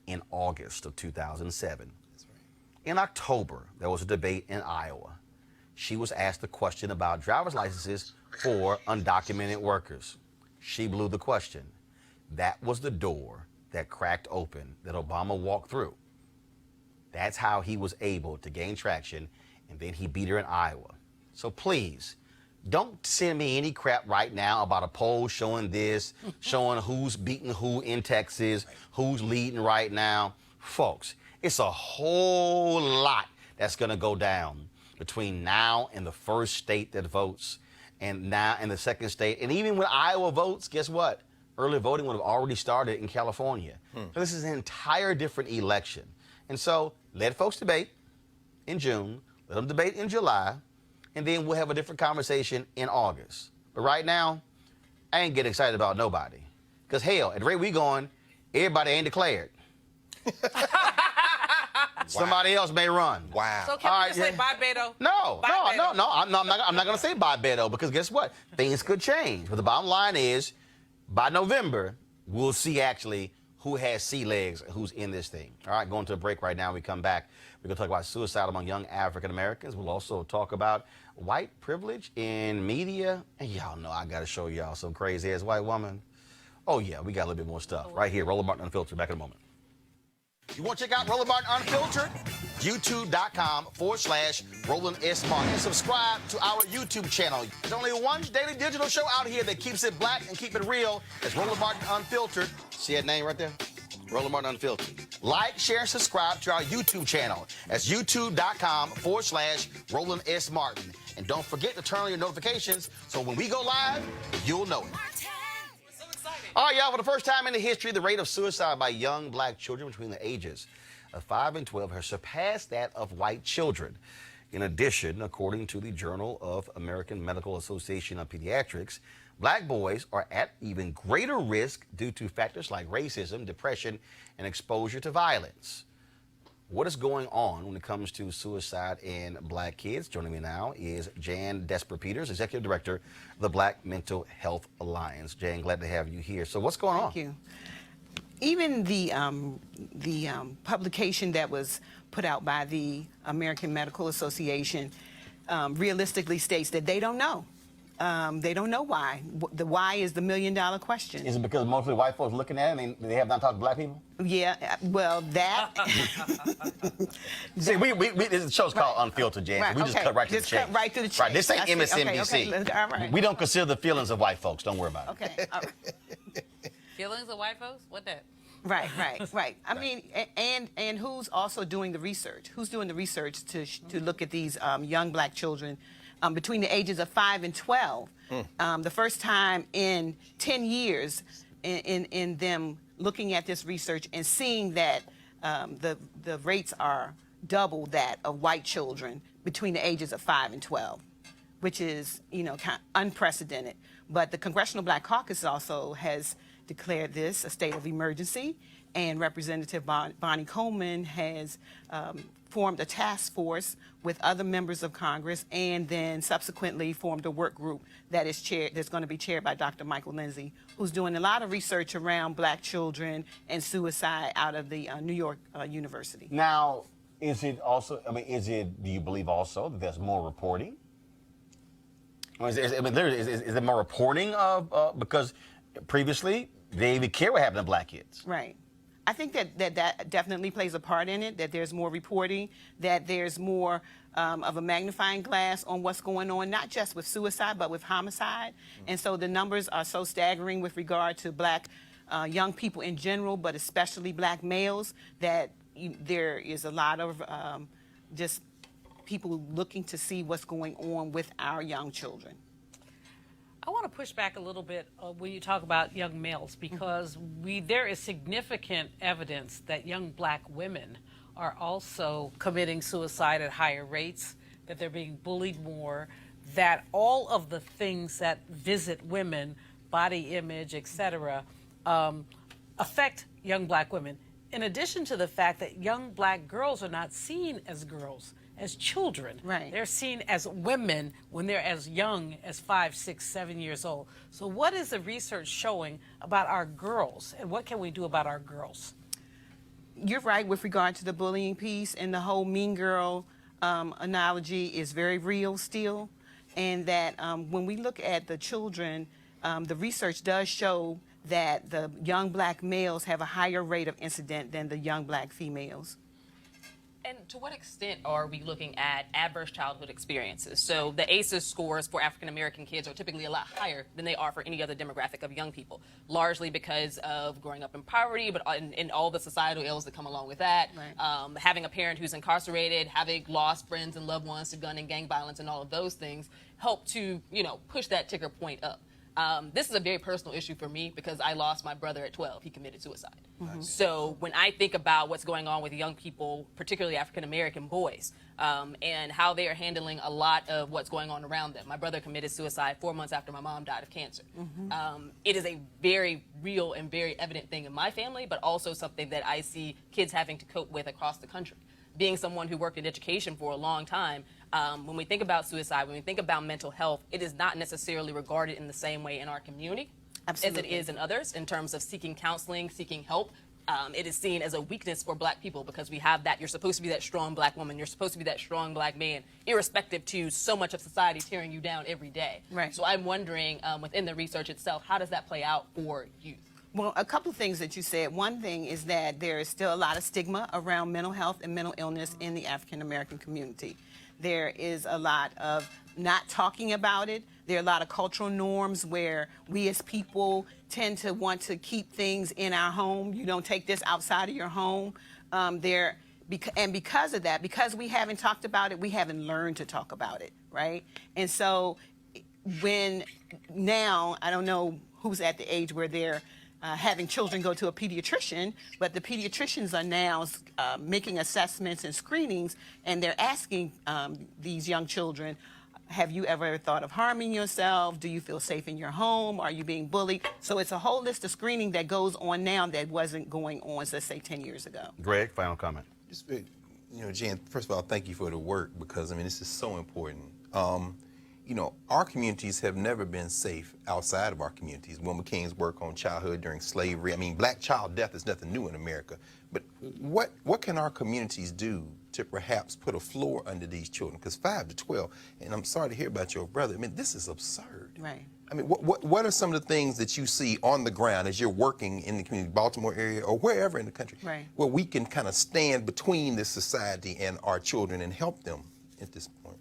in August of 2007. That's right. In October, there was a debate in Iowa. She was asked a question about driver's licenses for undocumented workers. She blew the question. That was the door that cracked open that Obama walked through. That's how he was able to gain traction, and then he beat her in Iowa. So please, don't send me any crap right now about a poll showing this, showing who's beating who in Texas, who's leading right now. Folks, It's a whole lot that's going to go down between now and the first state that votes, and now and the second state. And even when Iowa votes, guess what? Early voting would have already started in California. So this is an entire different election. And so let folks debate in June, let them debate in July, and then we'll have a different conversation in August. But right now, I ain't getting excited about nobody. Because hell, at the rate we going, everybody ain't declared. Somebody else may run. Wow. So can we just say bye, Beto? No, Bye, no, Beto. no. I'm not going to say bye, Beto, because guess what? Things could change. But the bottom line is, by November, we'll see actually who has sea legs and who's in this thing. All right, going to a break right now. We come back. We're going to talk about suicide among young African Americans. We'll also talk about white privilege in media. And y'all know I got to show y'all some crazy-ass white woman. Oh, yeah, we got a little bit more stuff right here. Roland Martin Unfiltered. Back in a moment. You want to check out Roland Martin Unfiltered? YouTube.com/Roland S. Martin. And subscribe to our YouTube channel. There's only one daily digital show out here that keeps it black and keep it real. It's Roland Martin Unfiltered. See that name right there? Roland Martin Unfiltered. Like, share, and subscribe to our YouTube channel. That's YouTube.com/Roland S. Martin. And don't forget to turn on your notifications so when we go live, you'll know it. All right, y'all, for the first time in the history, the rate of suicide by young black children between the ages of 5 and 12 has surpassed that of white children. In addition, according to the Journal of American Medical Association of Pediatrics, black boys are at even greater risk due to factors like racism, depression, and exposure to violence. What is going on when it comes to suicide in black kids? Joining me now is Jawn Desper-Peters, Executive Director of the Black Mental Health Alliance. Jan, glad to have you here. So what's going on? Thank you. Even the publication that was put out by the American Medical Association realistically states that they don't know. They don't know why. The why is the million-dollar question. Is it because mostly white folks looking at it and they have not talked to black people? Yeah, well, that... See, this show's called Unfiltered, Jan. Right, We just okay. cut right to the Just chase. cut right to the chase. Right, this ain't I see. MSNBC. Okay, all right. We don't consider the feelings of white folks. Don't worry about it. Okay, all right. Feelings of white folks? What that? Right. I mean, and who's also doing the research? Who's doing the research to look at these young black children between the ages of 5 and 12? The first time in 10 years in them looking at this research and seeing that the rates are double that of white children between the ages of 5 and 12, which is, kind of unprecedented. But the Congressional Black Caucus also has declared this a state of emergency, and Representative Bonnie Coleman has formed a task force with other members of Congress, and then subsequently formed a work group that's going to be chaired by Dr. Michael Lindsay, who's doing a lot of research around black children and suicide out of the New York University. Now, is it also, do you believe also that there's more reporting? Is there more reporting of, because previously, they didn't even care what happened to black kids. Right. I think that definitely plays a part in it, that there's more reporting, that there's more of a magnifying glass on what's going on, not just with suicide, but with homicide. And so the numbers are so staggering with regard to black young people in general, but especially black males, that there is a lot of just people looking to see what's going on with our young children. I want to push back a little bit when you talk about young males, because there is significant evidence that young black women are also committing suicide at higher rates, that they're being bullied more, that all of the things that visit women, body image, etc., affect young black women. In addition to the fact that young black girls are not seen as girls, as children. Right. They're seen as women when they're as young as 5, 6, 7 years old. So what is the research showing about our girls, and what can we do about our girls? You're right with regard to the bullying piece, and the whole mean girl analogy is very real still. And that when we look at the children, the research does show that the young black males have a higher rate of incident than the young black females. And to what extent are we looking at adverse childhood experiences? So the ACEs scores for African American kids are typically a lot higher than they are for any other demographic of young people, largely because of growing up in poverty, but in all the societal ills that come along with that. Right. Having a parent who's incarcerated, having lost friends and loved ones to gun and gang violence, and all of those things help to, push that ticker point up. This is a very personal issue for me because I lost my brother at 12. He committed suicide. Mm-hmm. So when I think about what's going on with young people, particularly African-American boys, and how they are handling a lot of what's going on around them. My brother committed suicide 4 months after my mom died of cancer. Mm-hmm. It is a very real and very evident thing in my family, but also something that I see kids having to cope with across the country. Being someone who worked in education for a long time, when we think about suicide, when we think about mental health, it is not necessarily regarded in the same way in our community as it is in others in terms of seeking counseling, seeking help. It is seen as a weakness for black people because we have that. You're supposed to be that strong black woman. You're supposed to be that strong black man, irrespective to so much of society tearing you down every day. Right. So I'm wondering, within the research itself, how does that play out for youth? Well, a couple of things that you said. One thing is that there is still a lot of stigma around mental health and mental illness in the African American community. There is a lot of not talking about it. There are a lot of cultural norms where we as people tend to want to keep things in our home. You don't take this outside of your home. And because of that, because we haven't talked about it, we haven't learned to talk about it, right? And so when now, I don't know who's at the age where they're having children go to a pediatrician, but the pediatricians are now making assessments and screenings, and they're asking these young children, have you ever thought of harming yourself? Do you feel safe in your home? Are you being bullied? So it's a whole list of screening that goes on now that wasn't going on, let's say, 10 years ago. Greg, final comment. Just, Jan, first of all, thank you for the work because, this is so important. Our communities have never been safe outside of our communities. Wilma King's work on childhood during slavery. Black child death is nothing new in America. But what can our communities do to perhaps put a floor under these children? Because 5 to 12, and I'm sorry to hear about your brother, this is absurd. Right. What are some of the things that you see on the ground as you're working in the community, Baltimore area or wherever in the country, right, where we can kind of stand between this society and our children and help them at this point?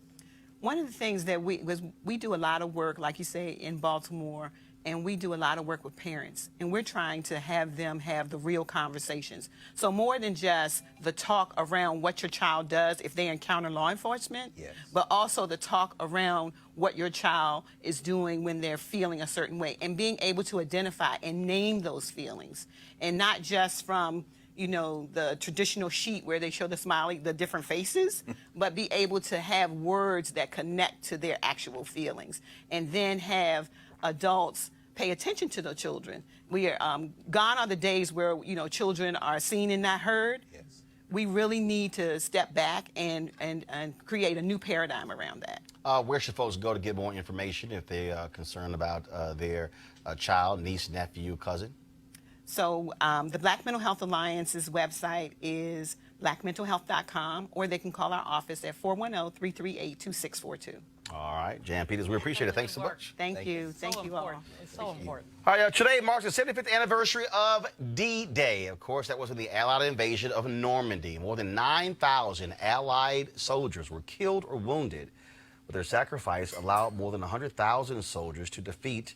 One of the things that we do a lot of work, like you say, in Baltimore, and we do a lot of work with parents, and we're trying to have them have the real conversations. So more than just the talk around what your child does if they encounter law enforcement, yes, but also the talk around what your child is doing when they're feeling a certain way, and being able to identify and name those feelings, and not just from the traditional sheet where they show the different faces, but be able to have words that connect to their actual feelings, and then have adults pay attention to the children. We are gone are the days where children are seen and not heard. Yes. We really need to step back and create a new paradigm around that. Where should folks go to get more information if they are concerned about their child, niece, nephew, cousin? So the Black Mental Health Alliance's website is blackmentalhealth.com, or they can call our office at 410-338-2642. All right, Jan Peters, we appreciate it. Thanks so much. Thank you. Thank you all. It's so important. All right, today marks the 75th anniversary of D-Day. Of course, that was when the Allied invasion of Normandy. More than 9,000 Allied soldiers were killed or wounded, but their sacrifice allowed more than 100,000 soldiers to defeat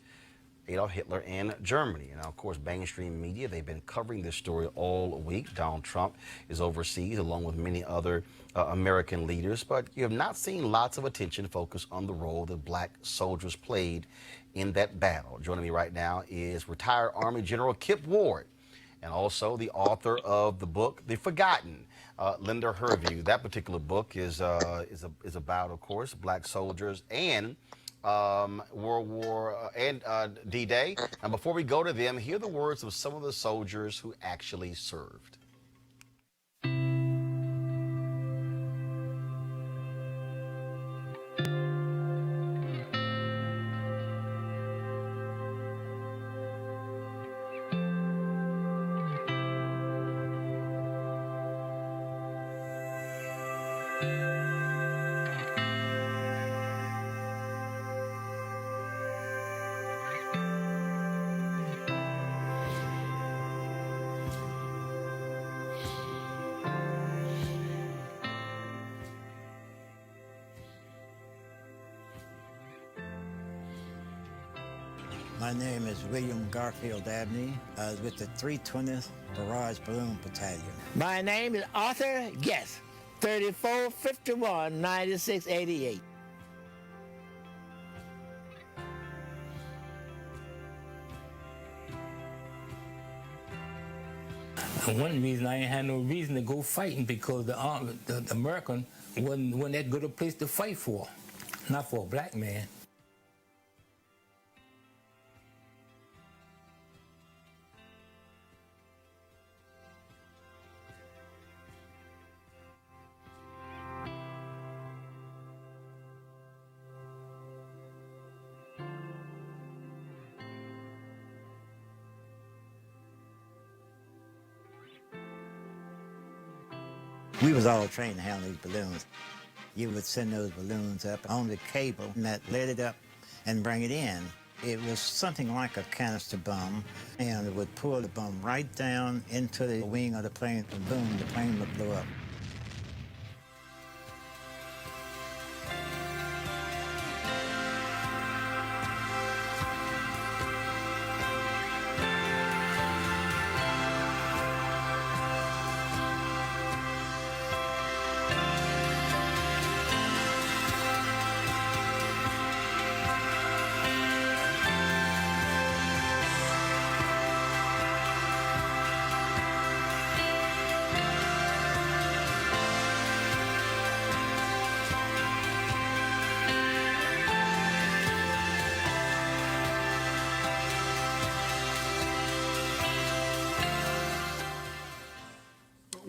Adolf Hitler in Germany. Now, of course, mainstream media, they've been covering this story all week. Donald Trump is overseas, along with many other American leaders, but you have not seen lots of attention focused on the role that black soldiers played in that battle. Joining me right now is retired Army General Kith Ward, and also the author of the book, The Forgotten, Linda Herview. That particular book is about, of course, black soldiers and World War and D-Day. And before we go to them, hear the words of some of the soldiers who actually served. My name is William Garfield Abney. I was with the 320th Barrage Balloon Battalion. My name is Arthur Guest, 3451 9688. One reason I ain't had no reason to go fighting because the American wasn't that good a place to fight for, not for a black man. We was all trained to handle these balloons. You would send those balloons up on the cable and that lit it up and bring it in. It was something like a canister bomb, and it would pull the bomb right down into the wing of the plane, and boom, the plane would blow up.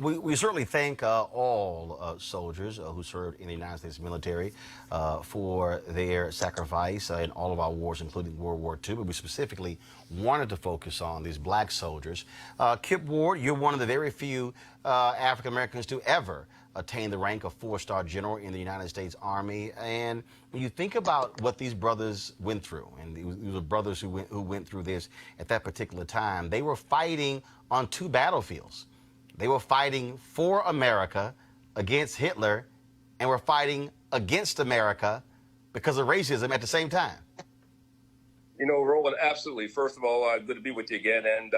We certainly thank all soldiers who served in the United States military for their sacrifice in all of our wars, including World War II. But we specifically wanted to focus on these black soldiers. Kip Ward, you're one of the very few African Americans to ever attain the rank of 4-star general in the United States Army. And when you think about what these brothers went through, and these were brothers who went through this at that particular time, they were fighting on two battlefields. They were fighting for America against Hitler, and were fighting against America because of racism at the same time. You know, Roland, absolutely. First of all, good to be with you again. And,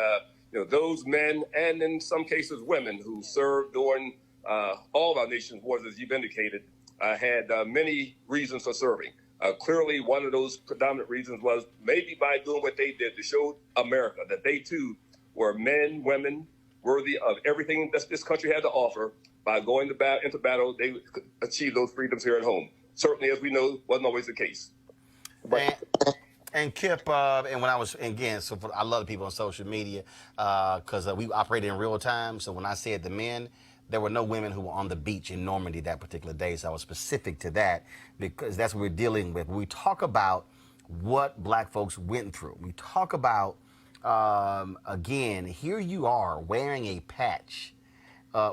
you know, those men, and in some cases women, who served during all of our nation's wars, as you've indicated, had many reasons for serving. Clearly, one of those predominant reasons was maybe by doing what they did to show America that they, too, were men, women, worthy of everything that this country had to offer. By going into battle, they could achieve those freedoms here at home. Certainly, as we know, wasn't always the case. And Kip, and when I was, again, so I love the people on social media because we operated in real time. So when I said the men, there were no women who were on the beach in Normandy that particular day. So I was specific to that because that's what we're dealing with. We talk about what black folks went through. We talk about again, here you are wearing a patch,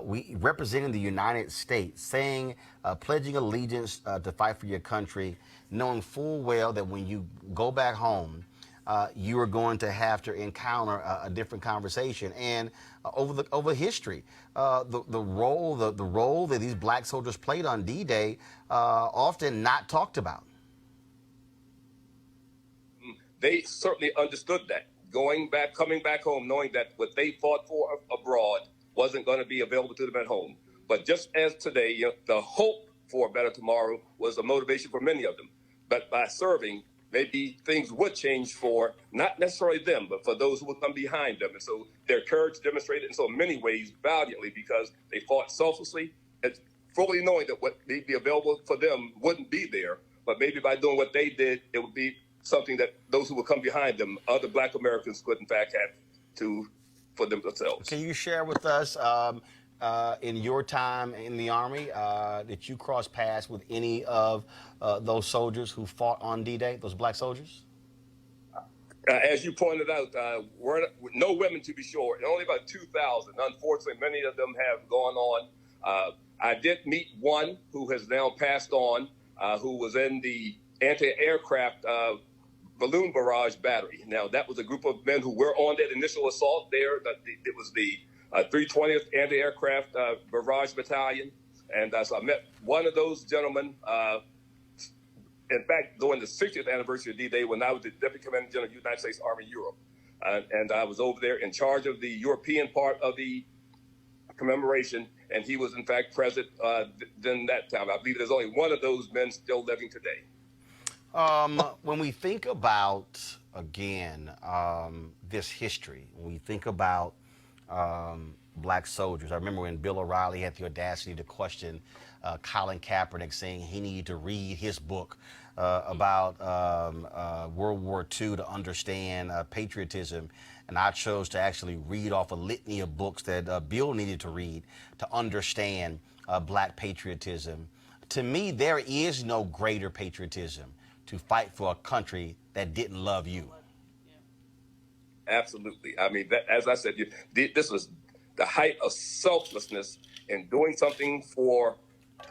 we representing the United States, saying, pledging allegiance to fight for your country, knowing full well that when you go back home, you are going to have to encounter a different conversation. And over history, the role that these black soldiers played on D-Day, often not talked about. They certainly understood that. Coming back home, knowing that what they fought for abroad wasn't going to be available to them at home. But just as today, you know, the hope for a better tomorrow was a motivation for many of them. But by serving, maybe things would change for not necessarily them, but for those who would come behind them. And so their courage demonstrated in so many ways valiantly because they fought selflessly and fully knowing that what may be available for them wouldn't be there. But maybe by doing what they did, it would be something that those who would come behind them, other black Americans, could in fact have for themselves. Can you share with us, in your time in the Army, did you cross paths with any of those soldiers who fought on D-Day, those black soldiers? As you pointed out, no women to be sure, and only about 2,000. Unfortunately, many of them have gone on. I did meet one who has now passed on, who was in the anti-aircraft balloon barrage battery. Now, that was a group of men who were on that initial assault there. It was the 320th Anti-Aircraft Barrage Battalion. And so I met one of those gentlemen in fact, during the 60th anniversary of D-Day, when I was the Deputy Commander General of the United States Army Europe, and I was over there in charge of the European part of the commemoration, and he was in fact present during that time. I believe there's only one of those men still living today. When we think about, again, this history, when we think about black soldiers, I remember when Bill O'Reilly had the audacity to question Colin Kaepernick, saying he needed to read his book about World War II to understand patriotism. And I chose to actually read off a litany of books that Bill needed to read to understand black patriotism. To me, there is no greater patriotism to fight for a country that didn't love you. Absolutely. I mean, that, as I said, this was the height of selflessness in doing something for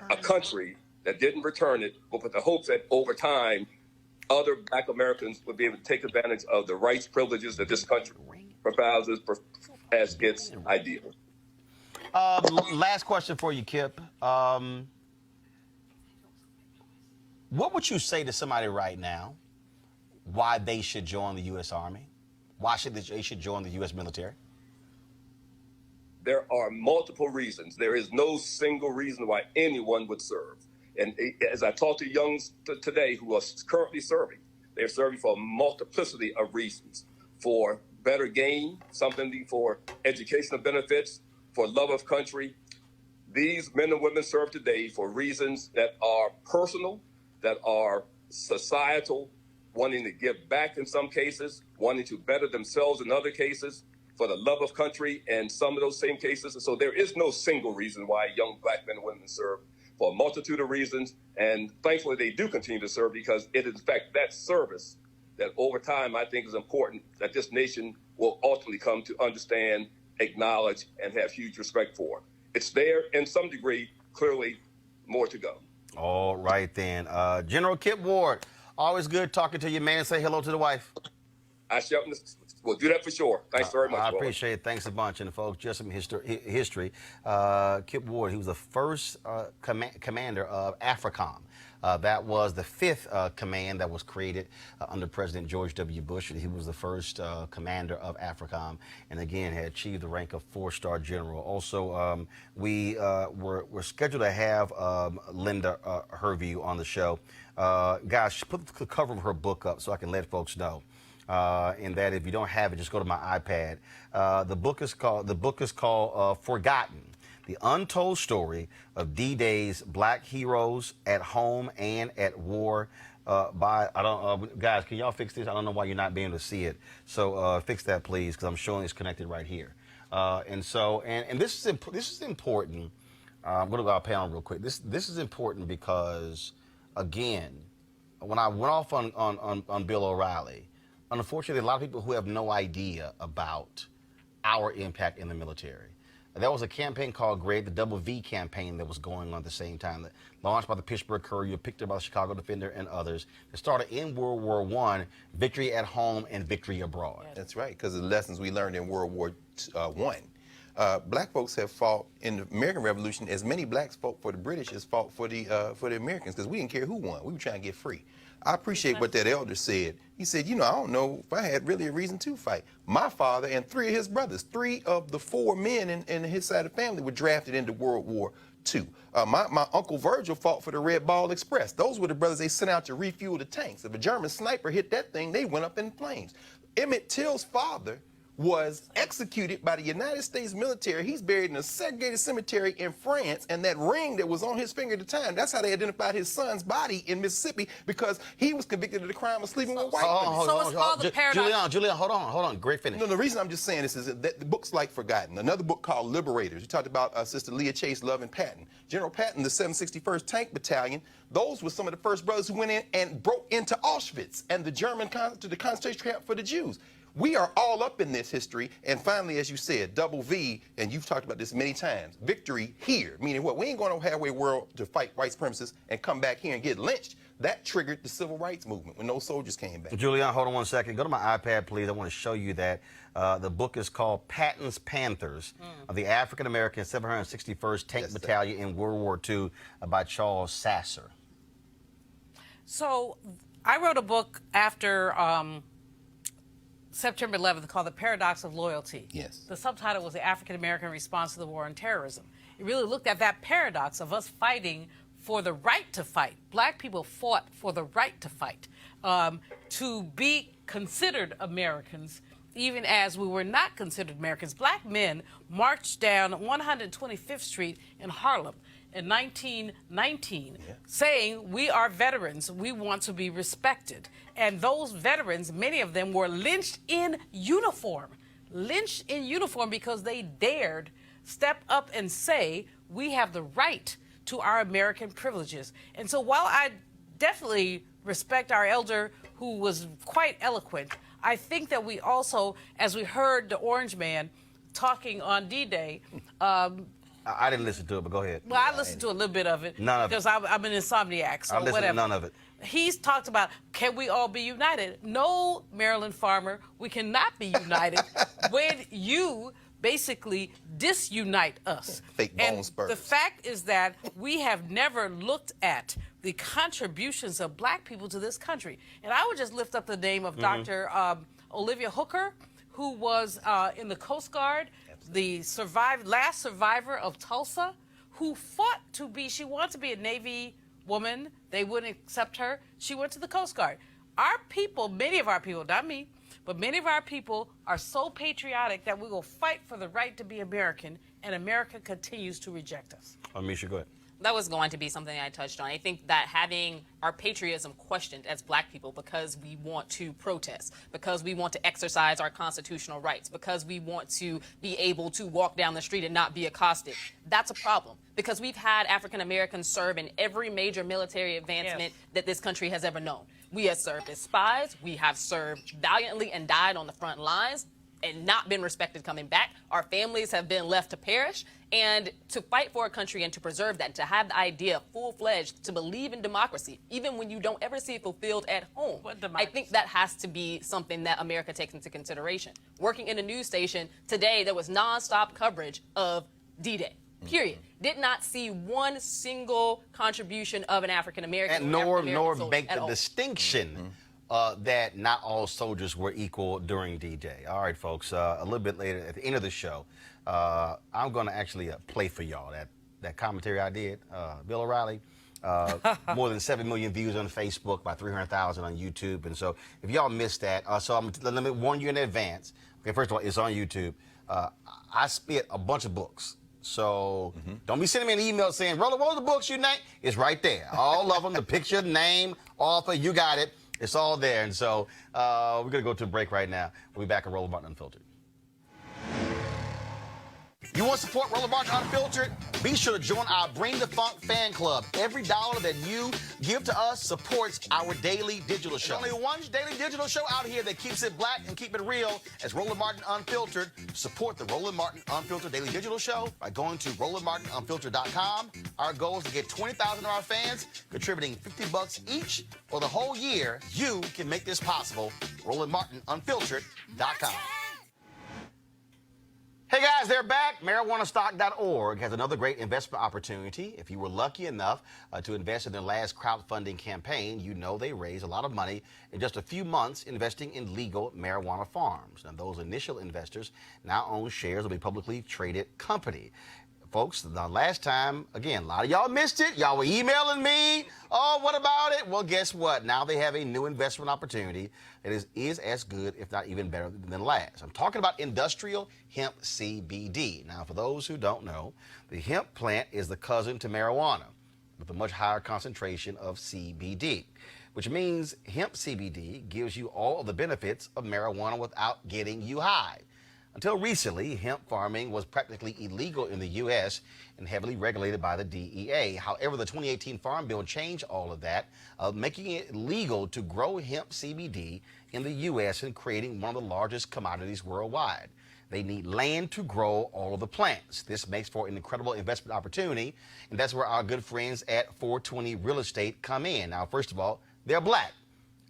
a country that didn't return it, but with the hopes that over time, other black Americans would be able to take advantage of the rights, privileges that this country provides as its ideal. Last question for you, Kip. What would you say to somebody right now why they should join the U.S. Army? Why should they should join the U.S. military? There are multiple reasons. There is no single reason why anyone would serve. And as I talk to youngs today who are currently serving, they're serving for a multiplicity of reasons. For better gain, something for educational benefits, for love of country. These men and women serve today for reasons that are personal, that are societal, wanting to give back in some cases, wanting to better themselves in other cases, for the love of country in some of those same cases. And so there is no single reason why young black men and women serve, for a multitude of reasons. And thankfully they do continue to serve, because it is in fact that service that over time I think is important, that this nation will ultimately come to understand, acknowledge, and have huge respect for. It's there in some degree, clearly more to go. All right then. General Kip Ward, always good talking to you, man. Say hello to the wife. I shall. We'll do that for sure. Thanks very much. I appreciate it. Thanks a bunch. And folks, just some history. Kip Ward, he was the first commander of AFRICOM. That was the 5th command that was created under President George W. Bush. He was the first commander of AFRICOM, and again had achieved the rank of 4-star general. Also, we're scheduled to have Linda Hervey on the show. Guys, put the cover of her book up so I can let folks know. And that if you don't have it, just go to my iPad. The book is called Forgotten: The Untold Story of D-Day's Black Heroes at Home and at War. Guys, can y'all fix this? I don't know why you're not being able to see it. So fix that, please, because I'm showing it's connected right here. And this is important. I'm going to go out panel real quick. This is important because, again, when I went off on Bill O'Reilly, unfortunately, a lot of people who have no idea about our impact in the military. There was a campaign called GRED, the Double V campaign, that was going on at the same time, that launched by the Pittsburgh Courier, picked up by the Chicago Defender and others. It started in World War I, victory at home and victory abroad. That's right, because of the lessons we learned in World War I. Black folks have fought in the American Revolution as many blacks fought for the British as fought for the Americans, because we didn't care who won. We were trying to get free. I appreciate what that elder said. He said, I don't know if I had really a reason to fight. My father and 3 of his brothers, 3 of the 4 men in his side of the family were drafted into World War II. My Uncle Virgil fought for the Red Ball Express. Those were the brothers they sent out to refuel the tanks. If a German sniper hit that thing, they went up in flames. Emmett Till's father was executed by the United States military. He's buried in a segregated cemetery in France, and that ring that was on his finger at the time, that's how they identified his son's body in Mississippi, because he was convicted of the crime of sleeping with white women. So it's called the paradox. Julian, hold on. Great finish. No, the reason I'm just saying this is that the books like Forgotten, another book called Liberators. We talked about Sister Leah Chase, Love, and Patton. General Patton, the 761st Tank Battalion, those were some of the first brothers who went in and broke into Auschwitz and the German to the concentration camp for the Jews. We are all up in this history, and finally, as you said, Double V, and you've talked about this many times, victory here, meaning what? We ain't going to halfway world to fight white supremacists and come back here and get lynched. That triggered the civil rights movement when those soldiers came back. Julian, hold on one second. Go to my iPad, please. I want to show you that. The book is called Patton's Panthers of the African-American 761st Tank Battalion in World War II by Charles Sasser. So I wrote a book after September 11th called The Paradox of Loyalty. Yes. The subtitle was The African American Response to the War on Terrorism. It really looked at that paradox of us fighting for the right to fight. Black people fought for the right to fight, to be considered Americans, even as we were not considered Americans. Black men marched down 125th Street in Harlem in 1919, saying, we are veterans, we want to be respected. And those veterans, many of them were lynched in uniform because they dared step up and say, we have the right to our American privileges. And so while I definitely respect our elder who was quite eloquent, I think that we also, as we heard the Orange Man talking on D-Day, I didn't listen to it, but go ahead. well, I listened to a little bit of it None of because it. I'm an insomniac, so I listened to whatever. none of it. He's talked about, can we all be united? No, Maryland farmer, we cannot be united when you basically disunite us. Fake bone and spurs. the fact is that we have never looked at the contributions of black people to this country. And I would just lift up the name of Dr. Olivia Hooker, who was in the Coast Guard, the last survivor of Tulsa, who fought to be, she wanted to be a Navy woman. They wouldn't accept her. She went to the Coast Guard. Our people, many of our people, not me, but many of our people are so patriotic that we will fight for the right to be American, and America continues to reject us. Misha, go ahead. That was going to be something I touched on. I think that having our patriotism questioned as black people because we want to protest, because we want to exercise our constitutional rights, because we want to be able to walk down the street and not be accosted, that's a problem. Because we've had African Americans serve in every major military advancement that this country has ever known. We have served as spies. We have served valiantly and died on the front lines and not been respected coming back. Our families have been left to perish. And to fight for a country and to preserve that, and to have the idea full-fledged, to believe in democracy, even when you don't ever see it fulfilled at home, I think that has to be something that America takes into consideration. Working in a news station today, there was nonstop coverage of D-Day. Period. Did not see one single contribution of an African American. And nor make the distinction that not all soldiers were equal during D-Day. All right, folks. A little bit later, at the end of the show, I'm going to actually play for y'all that commentary I did. Bill O'Reilly, more than 7 million views on Facebook, about 300,000 on YouTube. And so if y'all missed that, let me warn you in advance. Okay, first of all, it's on YouTube. I spit a bunch of books. So don't be sending me an email saying, Roland, what are the books you name? It's right there. All of them, the picture, name, author, you got it. It's all there. And so we're going to go to a break right now. We'll be back on Roland Martin Unfiltered. You want to support Roland Martin Unfiltered? Be sure to join our Bring the Funk fan club. Every dollar that you give to us supports our daily digital show. There's only one daily digital show out here that keeps it black and keep it real as Roland Martin Unfiltered. Support the Roland Martin Unfiltered daily digital show by going to RolandMartinUnfiltered.com. Our goal is to get 20,000 of our fans contributing $50 each for the whole year. You can make this possible. RolandMartinUnfiltered.com. Hey guys, they're back. MarijuanaStock.org has another great investment opportunity. If you were lucky enough to invest in their last crowdfunding campaign, you know they raised a lot of money in just a few months investing in legal marijuana farms. Now, those initial investors now own shares of a publicly traded company. Folks, the last time, again, a lot of y'all missed it. Y'all were emailing me. Oh, what about it? Well, guess what? Now they have a new investment opportunity that is as good, if not even better than last. I'm talking about industrial hemp CBD. Now, for those who don't know, the hemp plant is the cousin to marijuana with a much higher concentration of CBD, which means hemp CBD gives you all of the benefits of marijuana without getting you high. Until recently, hemp farming was practically illegal in the U.S. and heavily regulated by the DEA. However, the 2018 Farm Bill changed all of that, making it legal to grow hemp CBD in the U.S. and creating one of the largest commodities worldwide. They need land to grow all of the plants. This makes for an incredible investment opportunity, and that's where our good friends at 420 Real Estate come in. Now, first of all, they're black.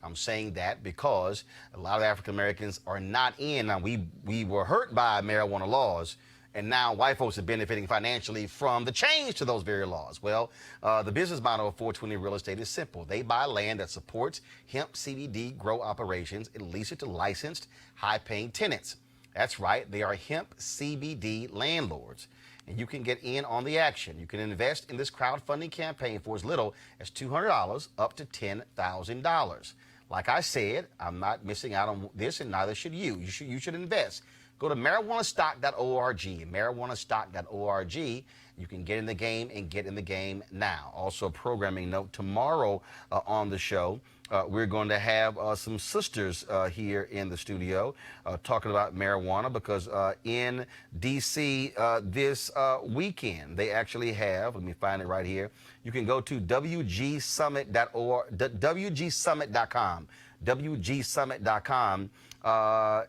I'm saying that because a lot of African Americans are not in. Now, we were hurt by marijuana laws and now white folks are benefiting financially from the change to those very laws. Well, the business model of 420 Real Estate is simple. They buy land that supports hemp CBD grow operations and lease it to licensed, high-paying tenants. That's right, they are hemp CBD landlords. And you can get in on the action. You can invest in this crowdfunding campaign for as little as $200 up to $10,000. Like I said, I'm not missing out on this, and neither should you. You should invest. Go to marijuanastock.org, marijuanastock.org. You can get in the game and get in the game now. Also, a programming note, tomorrow on the show, we're going to have some sisters here in the studio talking about marijuana, because in D.C. This weekend, they actually have, let me find it right here, you can go to wgsummit.com, wgsummit.com.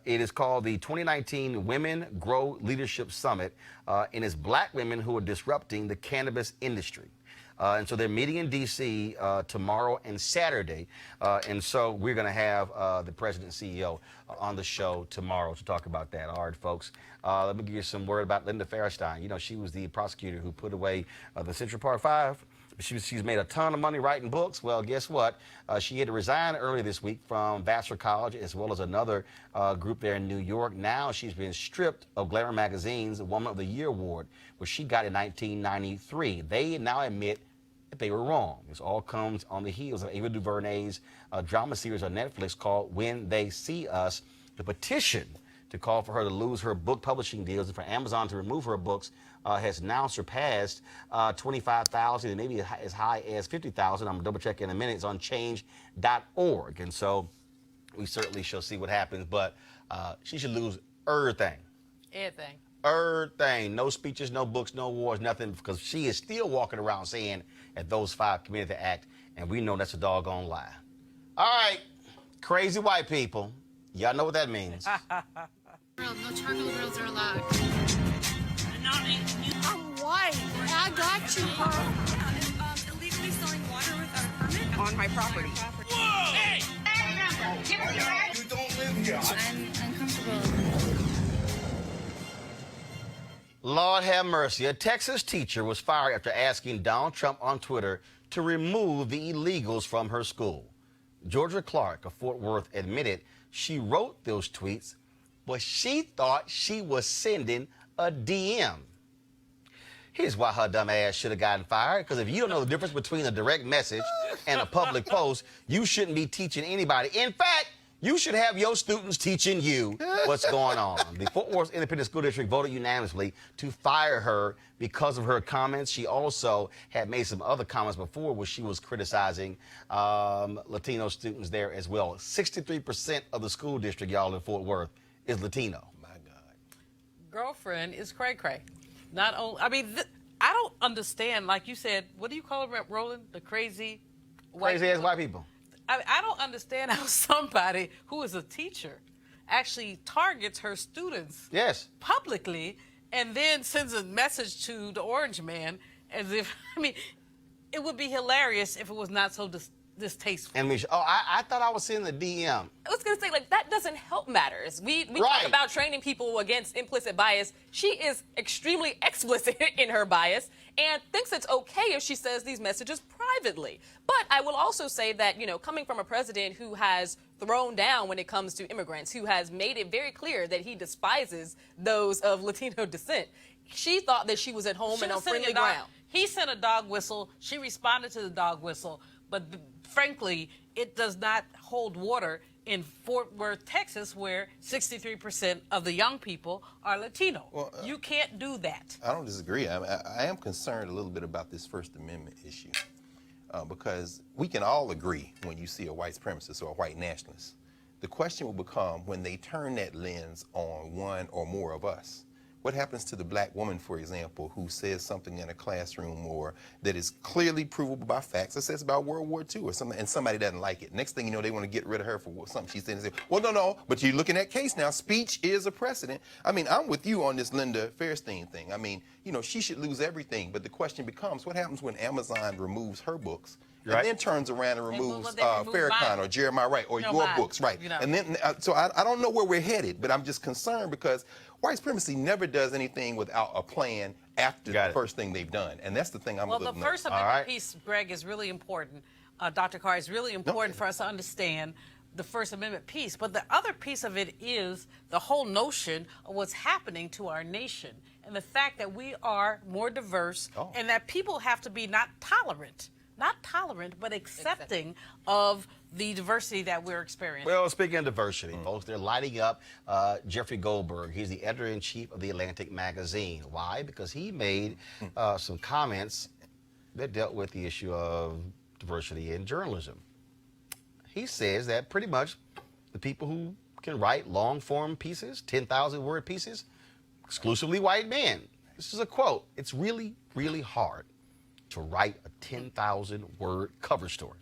It is called the 2019 Women Grow Leadership Summit, and it's black women who are disrupting the cannabis industry. And so they're meeting in D.C. Tomorrow and Saturday. And so we're going to have the president and CEO on the show tomorrow to talk about that. All right, folks. Let me give you some word about Linda Fairstein. You know, she was the prosecutor who put away the Central Park 5. She's made a ton of money writing books. Well, guess what? She had to resign earlier this week from Vassar College, as well as another group there in New York. Now she's been stripped of Glamour Magazine's Woman of the Year Award, which she got in 1993. They now admit that they were wrong. This all comes on the heels of Ava DuVernay's drama series on Netflix called When They See Us. The petition to call for her to lose her book publishing deals and for Amazon to remove her books has now surpassed 25,000 and maybe as high as 50,000. I'm going to double check in a minute. It's on change.org. And so we certainly shall see what happens. But she should lose everything. Everything. Everything. No speeches, no books, no awards, nothing, because she is still walking around saying that those 5 committed the act. And we know that's a doggone lie. All right. Crazy white people. Y'all know what that means. No charcoal grills are allowed. I'm white. I got you, Pearl. Illegally selling water without a permit On my property. Whoa! Hey! You don't live here. I'm uncomfortable. Lord have mercy. A Texas teacher was fired after asking Donald Trump on Twitter to remove the illegals from her school. Georgia Clark of Fort Worth admitted she wrote those tweets, but she thought she was sending a DM. Here's why her dumb ass should have gotten fired. Because if you don't know the difference between a direct message and a public post, you shouldn't be teaching anybody. In fact, you should have your students teaching you what's going on. The Fort Worth Independent School District voted unanimously to fire her because of her comments. She also had made some other comments before where she was criticizing Latino students there as well. 63% of the school district, y'all, in Fort Worth is Latino. My God. Girlfriend is cray-cray. Not only, I mean, I don't understand, like you said, what do you call them, Roland? The crazy Crazy-ass white people. I don't understand how somebody who is a teacher actually targets her students publicly and then sends a message to the orange man as if, I mean, it would be hilarious if it was not so distasteful. And I thought I was sending the DM. I was going to say, like, that doesn't help matters. We talk about training people against implicit bias. She is extremely explicit in her bias and thinks it's okay if she says these messages privately. But I will also say that, you know, coming from a president who has thrown down when it comes to immigrants, who has made it very clear that he despises those of Latino descent, she thought that she was at home and on friendly ground. He sent a dog whistle. She responded to the dog whistle. But frankly, it does not hold water in Fort Worth, Texas, where 63% of the young people are Latino. Well, you can't do that. I don't disagree. I am concerned a little bit about this First Amendment issue because we can all agree when you see a white supremacist or a white nationalist. The question will become when they turn that lens on one or more of us. What happens to the black woman, for example, who says something in a classroom or that is clearly provable by facts that says about World War II or something, and somebody doesn't like it? Next thing you know, they want to get rid of her for something she said and say, well, no, but you look in that case now, speech is a precedent. I mean, I'm with you on this Linda Fairstein thing. I mean, you know, she should lose everything, but the question becomes, what happens when Amazon removes her books Right. and then turns around and removes Farrakhan mine. or Jeremiah Wright or your mine. books, right? And then, so I don't know where we're headed, but I'm just concerned because white supremacy never does anything without a plan after the first thing they've done, and that's the thing I'm a little Well, the First nervous. Amendment piece, Greg, is really important. Dr. Carr, is really important for us to understand the First Amendment piece. But the other piece of it is the whole notion of what's happening to our nation and the fact that we are more diverse and that people have to be not tolerant, but accepting of the diversity that we're experiencing. Well, speaking of diversity, folks, they're lighting up Jeffrey Goldberg. He's the editor-in-chief of the Atlantic magazine. Why? Because he made some comments that dealt with the issue of diversity in journalism. He says that pretty much the people who can write long-form pieces, 10,000-word pieces, exclusively white men. This is a quote. It's really, really hard to write a 10,000-word cover story.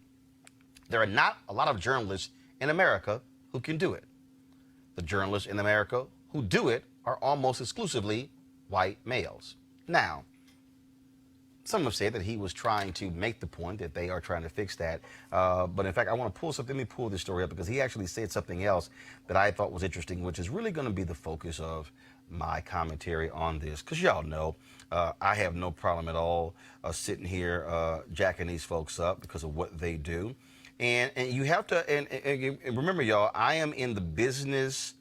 There are not a lot of journalists in America who can do it. The journalists in America who do it are almost exclusively white males. Now, some have said that he was trying to make the point that they are trying to fix that. But in fact, I want to pull something. Let me pull this story up because he actually said something else that I thought was interesting, which is really going to be the focus of my commentary on this. Because y'all know, I have no problem at all sitting here jacking these folks up because of what they do. And you have to, and remember, y'all, I am in the business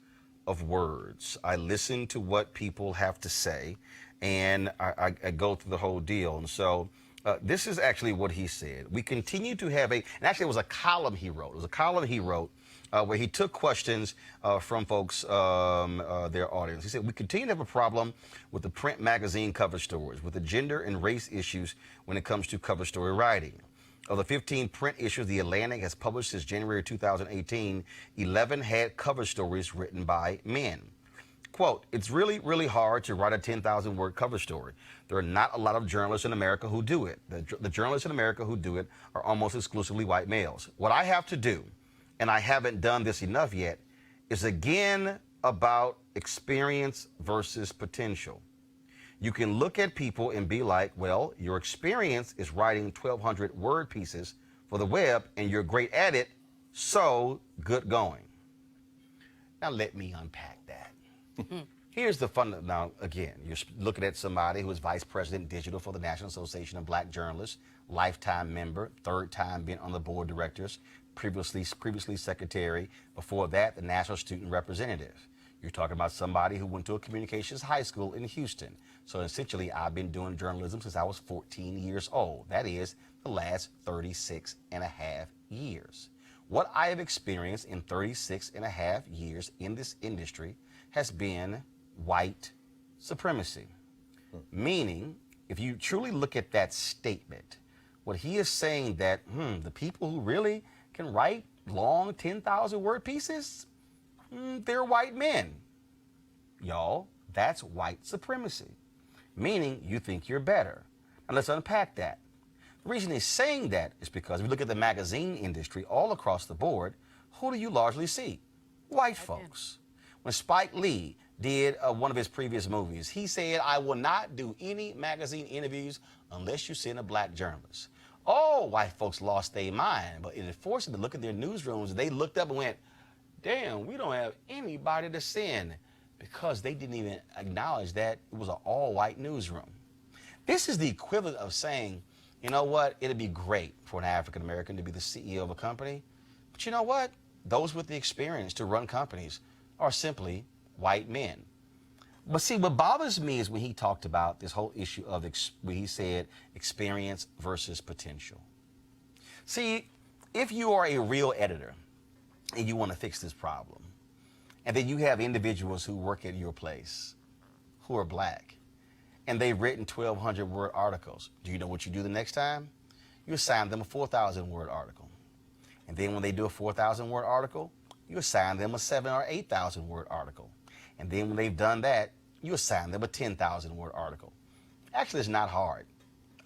of words. I listen to what people have to say, and I go through the whole deal. And so this is actually what he said. We continue to have and actually it was a column he wrote. It was a column he wrote where he took questions from folks, their audience. He said, we continue to have a problem with the print magazine cover stories, with the gender and race issues when it comes to cover story writing. Of the 15 print issues the Atlantic has published since January 2018, 11 had cover stories written by men. Quote, it's really, really hard to write a 10,000-word cover story. There are not a lot of journalists in America who do it. The journalists in America who do it are almost exclusively white males. What I have to do, and I haven't done this enough yet, is again about experience versus potential. You can look at people and be like, well, your experience is writing 1,200 word pieces for the web and you're great at it, so good going. Now let me unpack that. Here's the fun. Now, again, you're looking at somebody who is Vice President Digital for the National Association of Black Journalists, lifetime member, third time being on the board of directors, previously secretary, before that, the National Student Representative. You're talking about somebody who went to a communications high school in Houston. So essentially, I've been doing journalism since I was 14 years old. That is the last 36 and a half years. What I have experienced in 36 and a half years in this industry has been white supremacy. Meaning, if you truly look at that statement, what he is saying that, the people who really can write long 10,000-word pieces, they're white men. Y'all, that's white supremacy. Meaning you think you're better. Now let's unpack that. The reason he's saying that is because if you look at the magazine industry all across the board, who do you largely see? White folks. When Spike Lee did one of his previous movies, he said, I will not do any magazine interviews unless you send a black journalist. Oh, white folks lost their mind, but it forced them to look at their newsrooms. They looked up and went, damn, we don't have anybody to send, because they didn't even acknowledge that it was an all-white newsroom. This is the equivalent of saying, you know what, it'd be great for an African-American to be the CEO of a company, but you know what? Those with the experience to run companies are simply white men. But see, what bothers me is when he talked about this whole issue of, when he said experience versus potential. See, if you are a real editor and you want to fix this problem, and then you have individuals who work at your place who are black, and they've written 1,200-word articles, do you know what you do the next time? You assign them a 4,000-word article. And then when they do a 4,000-word article, you assign them a 7,000 or 8,000-word article. And then when they've done that, you assign them a 10,000-word article. Actually, it's not hard.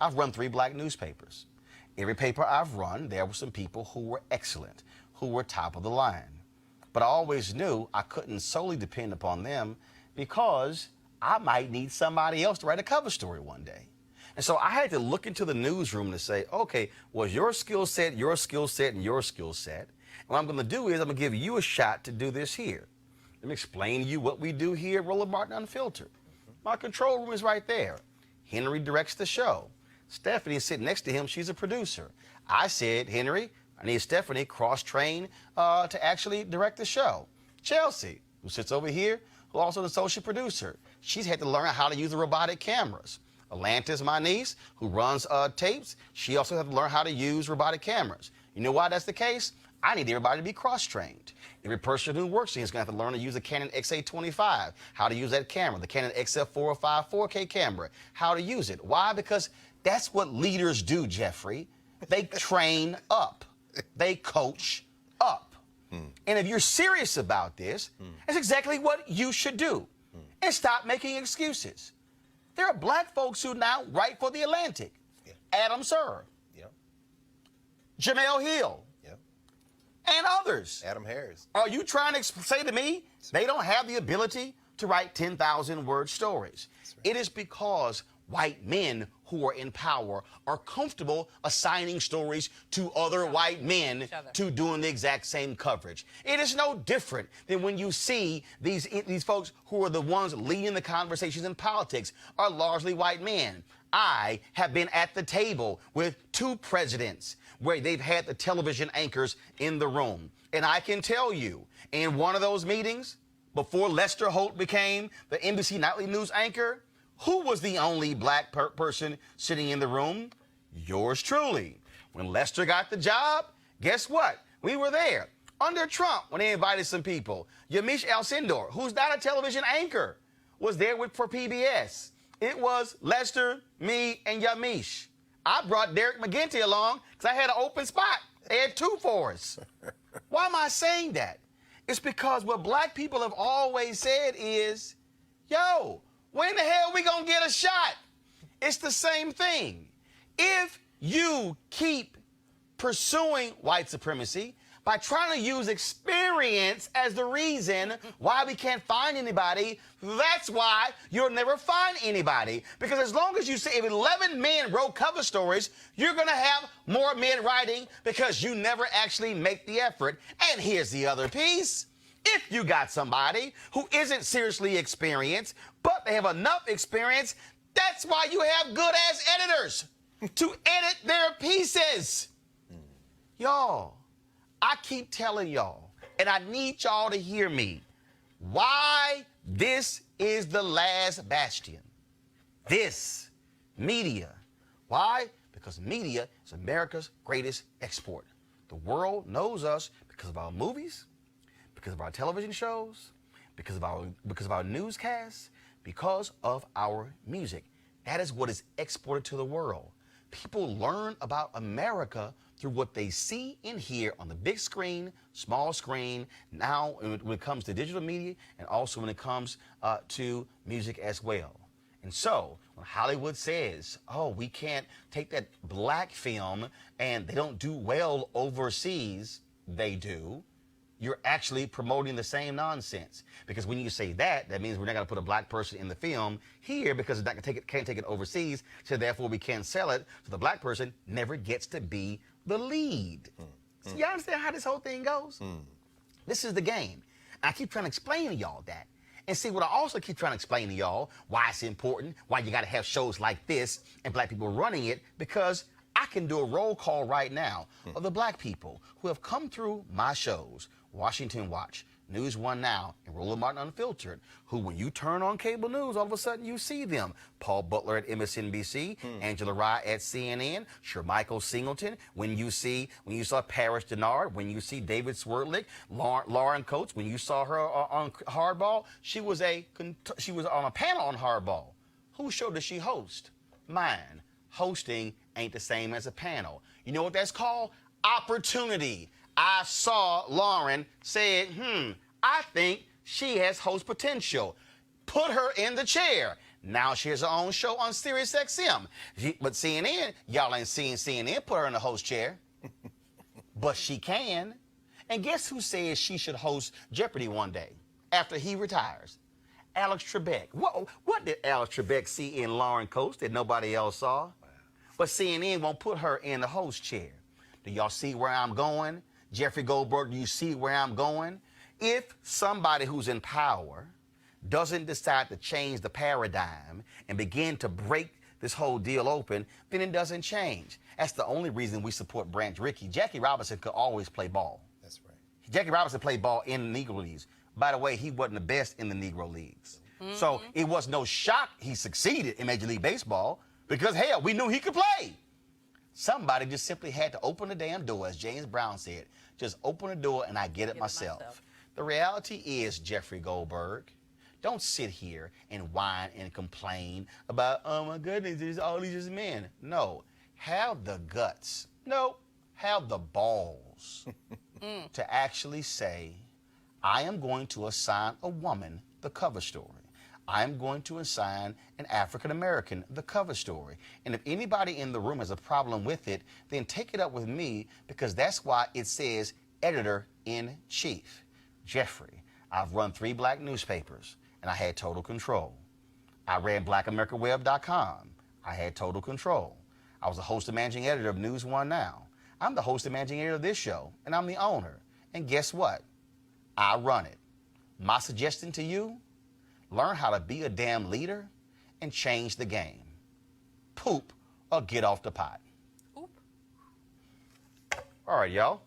I've run 3 black newspapers. Every paper I've run, there were some people who were excellent, who were top of the line. But I always knew I couldn't solely depend upon them because I might need somebody else to write a cover story one day. And so I had to look into the newsroom to say, okay, was your skill set, and your skill set? And what I'm going to do is I'm going to give you a shot to do this here. Let me explain to you what we do here at Roland Martin Unfiltered. My control room is right there. Henry directs the show. Stephanie is sitting next to him. She's a producer. I said, Henry, I need Stephanie cross-trained to actually direct the show. Chelsea, who sits over here, who also the associate producer. She's had to learn how to use the robotic cameras. Atlantis, my niece, who runs tapes, she also had to learn how to use robotic cameras. You know why that's the case? I need everybody to be cross-trained. Every person who works here is going to have to learn to use the Canon XA25, how to use that camera, the Canon XF405 4K camera, how to use it. Why? Because that's what leaders do, Jeffrey. They train up. They coach up. And if you're serious about this, that's exactly what you should do. And stop making excuses. There are black folks who now write for The Atlantic. Adam Sir. Jamel Hill. And others. Adam Harris. Are you trying to say to me they don't have the ability to write 10,000-word stories? Right. It is because white men who are in power are comfortable assigning stories to other white men to doing the exact same coverage. It is no different than when you see these folks who are the ones leading the conversations in politics are largely white men. I have been at the table with 2 presidents where they've had the television anchors in the room. And I can tell you, in one of those meetings, before Lester Holt became the NBC Nightly News anchor, who was the only black person sitting in the room? Yours truly. When Lester got the job, guess what? We were there. Under Trump, when they invited some people, Yamiche Alcindor, who's not a television anchor, was there for PBS. It was Lester, me, and Yamiche. I brought Derek McGinty along because I had an open spot. They had 2 for us. Why am I saying that? It's because what black people have always said is, yo, when the hell we gonna get a shot? It's the same thing. If you keep pursuing white supremacy by trying to use experience as the reason why we can't find anybody, that's why you'll never find anybody. Because as long as you say if 11 men wrote cover stories, you're going to have more men writing because you never actually make the effort. And here's the other piece. If you got somebody who isn't seriously experienced, but they have enough experience, that's why you have good-ass editors to edit their pieces. Y'all, I keep telling y'all, and I need y'all to hear me, why this is the last bastion. This, media. Why? Because media is America's greatest export. The world knows us because of our movies, because of our television shows, because of our newscasts, because of our music. That is what is exported to the world. People learn about America through what they see and hear on the big screen, small screen, now when it comes to digital media, and also when it comes to music as well. And so when Hollywood says, oh, we can't take that black film and they don't do well overseas, they do. You're actually promoting the same nonsense. Because when you say that, that means we're not going to put a black person in the film here because it's not gonna can't take it overseas, so therefore we can't sell it. So the black person never gets to be the lead. So y'all understand how this whole thing goes? This is the game. And I keep trying to explain to y'all that. And see, what I also keep trying to explain to y'all, why it's important, why you got to have shows like this and black people running it, because I can do a roll call right now of the black people who have come through my shows, Washington Watch, News One Now, and Roland Martin Unfiltered, who when you turn on cable news, all of a sudden you see them. Paul Butler at MSNBC, Angela Rye at CNN, Shermichael Singleton, when you saw Paris Denard, when you see David Swerdlick, Lauren Coates, when you saw her on Hardball, she was on a panel on Hardball. Whose show does she host? Mine. Hosting ain't the same as a panel. You know what that's called? Opportunity. I saw Lauren said, I think she has host potential. Put her in the chair. Now she has her own show on Sirius XM. But CNN, y'all ain't seeing CNN put her in the host chair. But she can. And guess who says she should host Jeopardy one day after he retires? Alex Trebek. What did Alex Trebek see in Lauren Coates that nobody else saw? But CNN won't put her in the host chair. Do y'all see where I'm going? Jeffrey Goldberg, do you see where I'm going? If somebody who's in power doesn't decide to change the paradigm and begin to break this whole deal open, then it doesn't change. That's the only reason we support Branch Rickey. Jackie Robinson could always play ball. That's right. Jackie Robinson played ball in the Negro Leagues. By the way, he wasn't the best in the Negro Leagues. So it was no shock he succeeded in Major League Baseball because, hell, we knew he could play. Somebody just simply had to open the damn door, as James Brown said. Just open the door and I get it myself. The reality is, Jeffrey Goldberg, don't sit here and whine and complain about, oh my goodness, there's all these men. No, have the guts. No, have the balls to actually say, I am going to assign a woman the cover story. I'm going to assign an African American the cover story. And if anybody in the room has a problem with it, then take it up with me, because that's why it says editor-in-chief. Jeffrey, I've run 3 black newspapers and I had total control. I ran blackamericaweb.com. I had total control. I was the host and managing editor of News One Now. I'm the host and managing editor of this show, and I'm the owner. And guess what? I run it. My suggestion to you, learn how to be a damn leader and change the game. Poop or get off the pot. Oop. All right, y'all.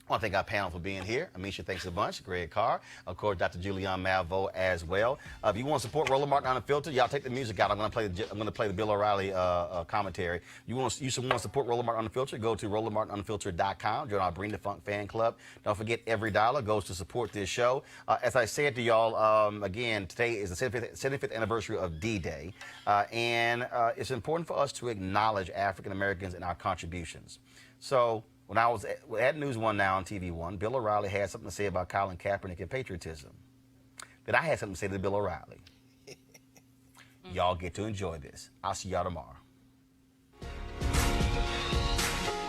I want to thank our panel for being here. Amisha, thanks a bunch. Greg Carr. Of course, Dr. Julianne Malveaux as well. If you want to support Roland Martin Unfiltered, y'all take the music out. I'm going to play the Bill O'Reilly commentary. You should want to support Roland Martin Unfiltered, go to RolandMartinUnfiltered.com. Join our Bring the Funk fan club. Don't forget, every dollar goes to support this show. As I said to y'all, again, today is the 75th anniversary of D-Day. And it's important for us to acknowledge African Americans and our contributions. So, when I was at News One Now on TV One, Bill O'Reilly had something to say about Colin Kaepernick and patriotism. Then I had something to say to Bill O'Reilly. Y'all get to enjoy this. I'll see y'all tomorrow.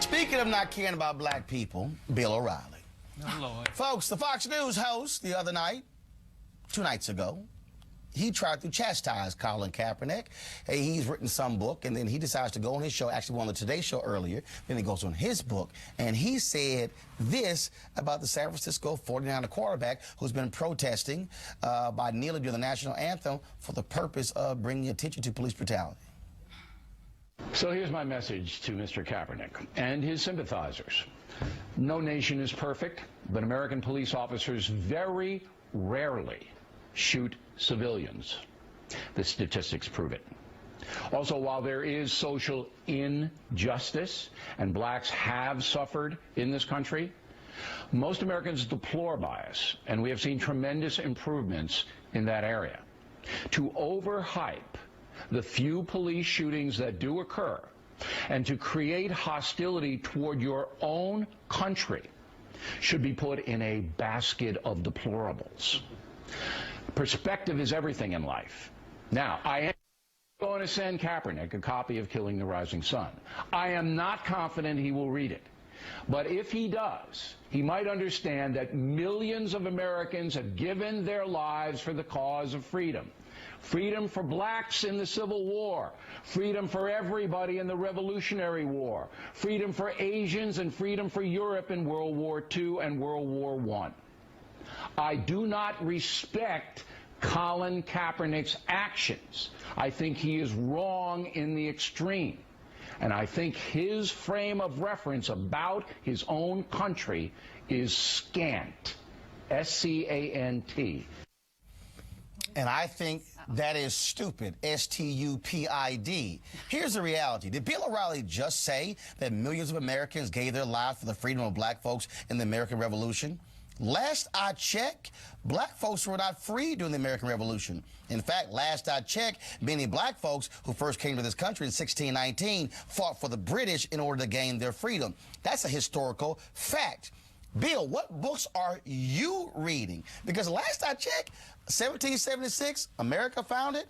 Speaking of not caring about black people, Bill O'Reilly. Oh, Lord. Folks, the Fox News host the other night, 2 nights ago, he tried to chastise Colin Kaepernick. Hey, he's written some book, and then he decides to go on his show, actually on the Today Show earlier, then he goes on his book, and he said this about the San Francisco 49er quarterback who's been protesting by kneeling during the national anthem for the purpose of bringing attention to police brutality. So here's my message to Mr. Kaepernick and his sympathizers. No nation is perfect, but American police officers very rarely shoot civilians. The statistics prove it. Also, while there is social injustice and blacks have suffered in this country, most Americans deplore bias, and we have seen tremendous improvements in that area. To overhype the few police shootings that do occur and to create hostility toward your own country should be put in a basket of deplorables. Perspective is everything in life. Now, I am going to send Kaepernick a copy of Killing the Rising Sun. I am not confident he will read it. But if he does, he might understand that millions of Americans have given their lives for the cause of freedom. Freedom for blacks in the Civil War. Freedom for everybody in the Revolutionary War. Freedom for Asians and freedom for Europe in World War II and World War I. I do not respect Colin Kaepernick's actions. I think he is wrong in the extreme. And I think his frame of reference about his own country is scant. S-C-A-N-T. And I think that is stupid. S-T-U-P-I-D. Here's the reality. Did Bill O'Reilly just say that millions of Americans gave their lives for the freedom of black folks in the American Revolution? Last I checked, black folks were not free during the American Revolution. In fact, last I checked, many black folks who first came to this country in 1619 fought for the British in order to gain their freedom. That's a historical fact. Bill, what books are you reading? Because last I checked, 1776, America founded.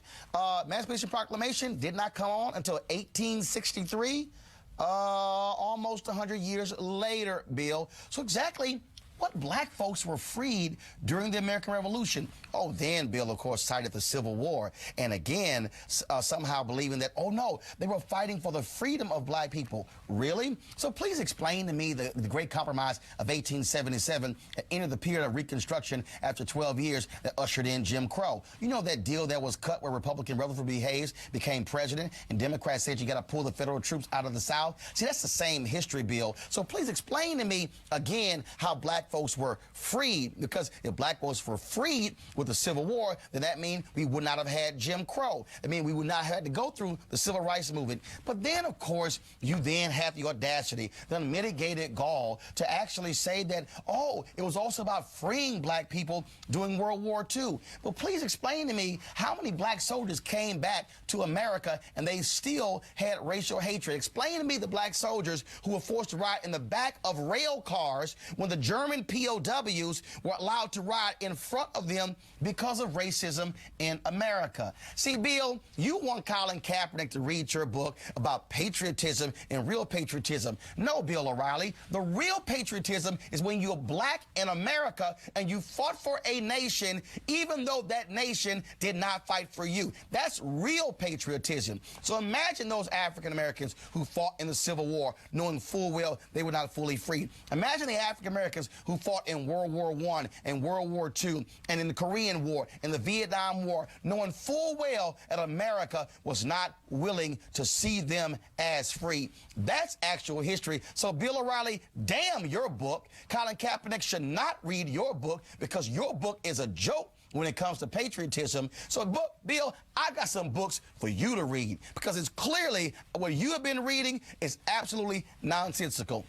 Emancipation Proclamation did not come on until 1863, almost 100 years later, Bill. So exactly but black folks were freed during the American Revolution. Oh, then Bill, of course, cited the Civil War. And again, somehow believing that, oh, no, they were fighting for the freedom of black people. Really? So please explain to me the Great Compromise of 1877 that entered the period of Reconstruction after 12 years that ushered in Jim Crow. You know that deal that was cut where Republican Rutherford B. Hayes became president and Democrats said you got to pull the federal troops out of the South? See, that's the same history, Bill. So please explain to me again how black folks were freed, because if black folks were freed with the Civil War, then that means we would not have had Jim Crow. I mean, we would not have had to go through the Civil Rights Movement. But then, of course, you then have the audacity, the unmitigated gall to actually say that, oh, it was also about freeing black people during World War II. But please explain to me how many black soldiers came back to America and they still had racial hatred. Explain to me the black soldiers who were forced to ride in the back of rail cars when the German POWs were allowed to ride in front of them because of racism in America. See, Bill, you want Colin Kaepernick to read your book about patriotism and real patriotism. No, Bill O'Reilly, the real patriotism is when you're black in America and you fought for a nation even though that nation did not fight for you. That's real patriotism. So imagine those African Americans who fought in the Civil War knowing full well they were not fully free. Imagine the African Americans who fought in World War I and World War II and in the Korean War and the Vietnam War knowing full well that America was not willing to see them as free. That's actual history. So Bill O'Reilly, damn your book. Colin Kaepernick should not read your book because your book is a joke when it comes to patriotism. So, Bill, I got some books for you to read because it's clearly what you have been reading is absolutely nonsensical.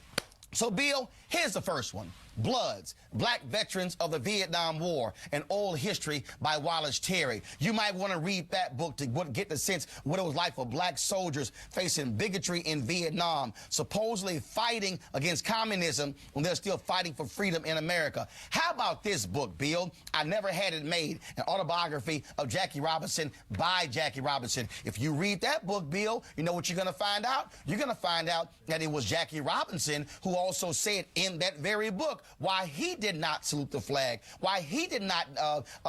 So, Bill, here's the first one. Bloods, Black Veterans of the Vietnam War, an Old History by Wallace Terry. You might want to read that book to get the sense of what it was like for black soldiers facing bigotry in Vietnam, supposedly fighting against communism when they're still fighting for freedom in America. How about this book, Bill? I Never Had It Made, an autobiography of Jackie Robinson by Jackie Robinson. If you read that book, Bill, you know what you're going to find out? You're going to find out that it was Jackie Robinson who also said in that very book why he did not salute the flag, why he did not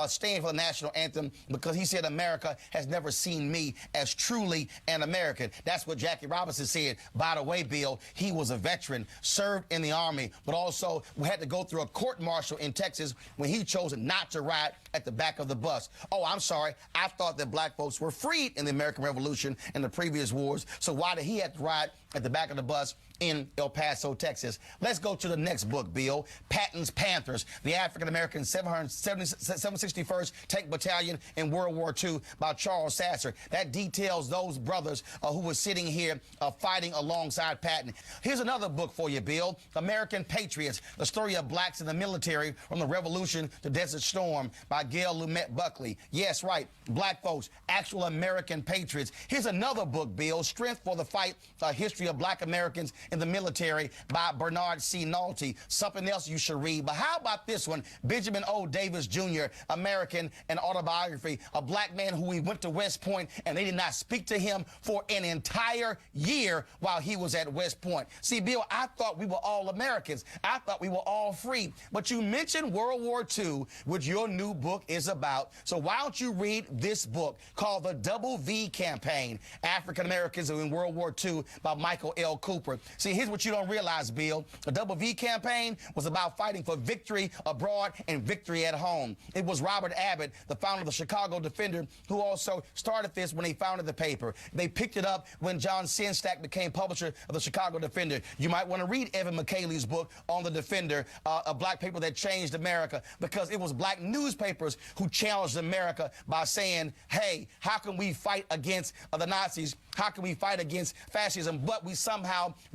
stand for the national anthem, because he said America has never seen me as truly an American. That's what Jackie Robinson said. By the way, Bill, he was a veteran, served in the Army, but also had to go through a court-martial in Texas when he chose not to ride at the back of the bus. Oh, I'm sorry. I thought that black folks were freed in the American Revolution and the previous wars, so why did he have to ride at the back of the bus in El Paso, Texas? Let's go to the next book, Bill. Patton's Panthers, the African-American 761st Tank Battalion in World War II by Charles Sasser. That details those brothers who were sitting here fighting alongside Patton. Here's another book for you, Bill. American Patriots, the story of blacks in the military from the Revolution to Desert Storm by Gail Lumet Buckley. Yes, right, black folks, actual American patriots. Here's another book, Bill, Strength for the Fight, a history of black Americans in the military by Bernard C. Nolte. Something else you should read. But how about this one? Benjamin O. Davis Jr., American, an autobiography, a black man who we went to West Point and they did not speak to him for an entire year while he was at West Point. See, Bill, I thought we were all Americans. I thought we were all free. But you mentioned World War II, which your new book is about. So why don't you read this book called The Double V Campaign, African Americans in World War II by Michael L. Cooper. See, here's what you don't realize, Bill. The Double V Campaign was about fighting for victory abroad and victory at home. It was Robert Abbott, the founder of the Chicago Defender, who also started this when he founded the paper. They picked it up when John Sinstack became publisher of the Chicago Defender. You might want to read Evan McKaylee's book on the Defender, a black paper that changed America, because it was black newspapers who challenged America by saying, hey, how can we fight against the Nazis? How can we fight against fascism, but we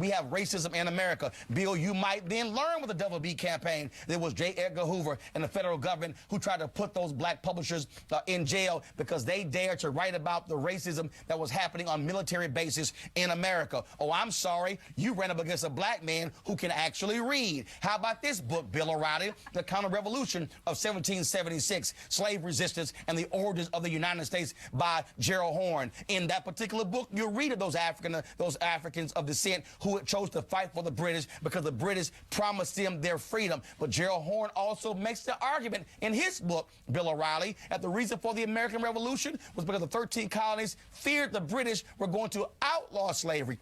have racism in America? Bill, you might then learn with the Double B Campaign. There was J. Edgar Hoover and the federal government who tried to put those black publishers in jail because they dared to write about the racism that was happening on military bases in America. Oh, I'm sorry. You ran up against a black man who can actually read. How about this book, Bill O'Reilly? The Counter-Revolution of 1776, Slave Resistance and the Origins of the United States by Gerald Horne. In that particular book, you'll read of those Africans of descent who chose to fight for the British because the British promised them their freedom. But Gerald Horne also makes the argument in his book, Bill O'Reilly, that the reason for the American Revolution was because the 13 colonies feared the British were going to outlaw slavery,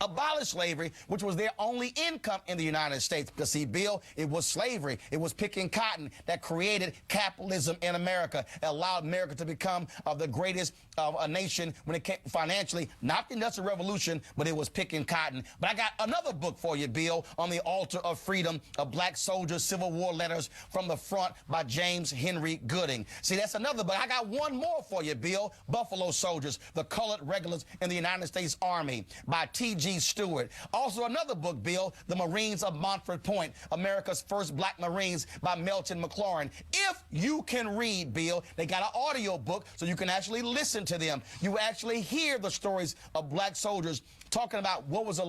abolish slavery, which was their only income in the United States. Because, see, Bill, it was slavery. It was picking cotton that created capitalism in America. It allowed America to become the greatest a nation when it came financially, not the Industrial Revolution, but it was picking cotton. But I got another book for you, Bill, on the altar of freedom, of black soldiers' Civil War letters from the front by James Henry Gooding. See, that's another book. I got one more for you, Bill, Buffalo Soldiers, the Colored Regulars in the United States Army by T.G. Stewart. Also another book, Bill, The Marines of Montford Point, America's First Black Marines by Melton McLaurin. If you can read, Bill, they got an audio book so you can actually listen to them. You actually hear the stories of black soldiers talking about what was it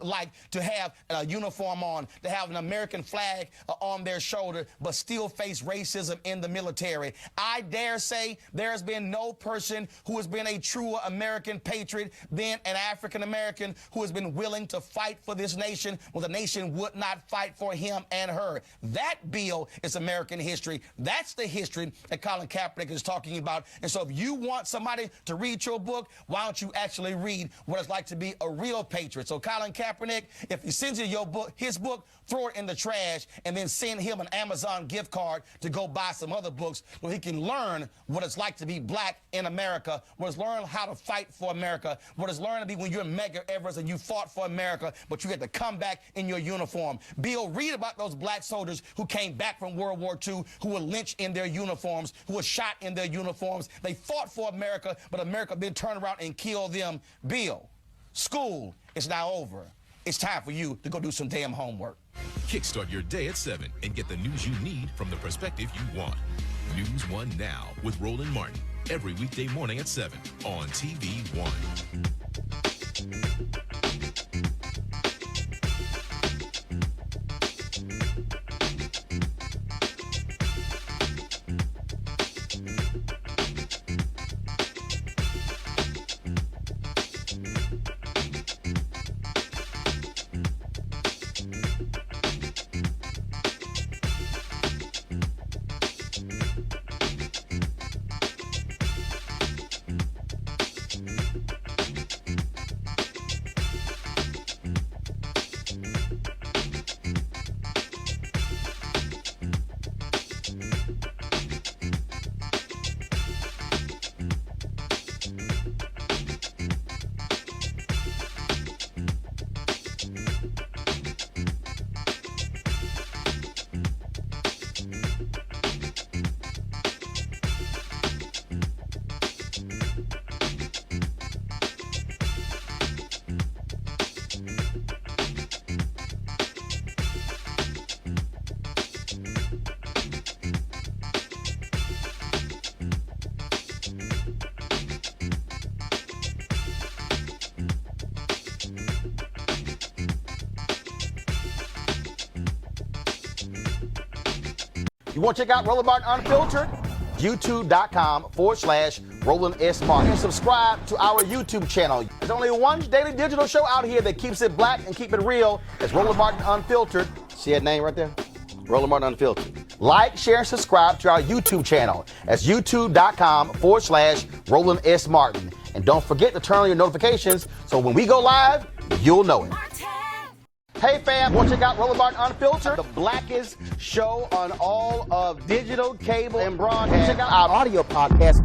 like to have a uniform on, to have an American flag on their shoulder, but still face racism in the military. I dare say there has been no person who has been a true American patriot than an African American who has been willing to fight for this nation when the nation would not fight for him and her. That, Bill, is American history. That's the history that Colin Kaepernick is talking about. And so if you want somebody to read your book, why don't you actually read what it's like to be a real patriot? So Colin Kaepernick, if he sends you your book, his book, throw it in the trash and then send him an Amazon gift card to go buy some other books so he can learn what it's like to be black in America, what it's learn how to fight for America, what it's learn to be when you're Medgar Evers and you fought for America, but you had to come back in your uniform. Bill, read about those black soldiers who came back from World War II, who were lynched in their uniforms, who were shot in their uniforms. They fought for America, but America then turned around and killed them. Bill, school is now over. It's time for you to go do some damn homework. Kickstart your day at 7 and get the news you need from the perspective you want. News 1 Now with Roland Martin. Every weekday morning at 7 on TV 1. You want to check out Roland Martin Unfiltered? YouTube.com/Roland S. Martin. And subscribe to our YouTube channel. There's only one daily digital show out here that keeps it black and keep it real. It's Roland Martin Unfiltered. See that name right there? Roland Martin Unfiltered. Like, share, and subscribe to our YouTube channel. That's YouTube.com/Roland S. Martin. And don't forget to turn on your notifications so when we go live, you'll know it. Hey fam, want to check out Roland Martin Unfiltered, the blackest show on all of digital, cable, and broadcast. Check out our audio podcast.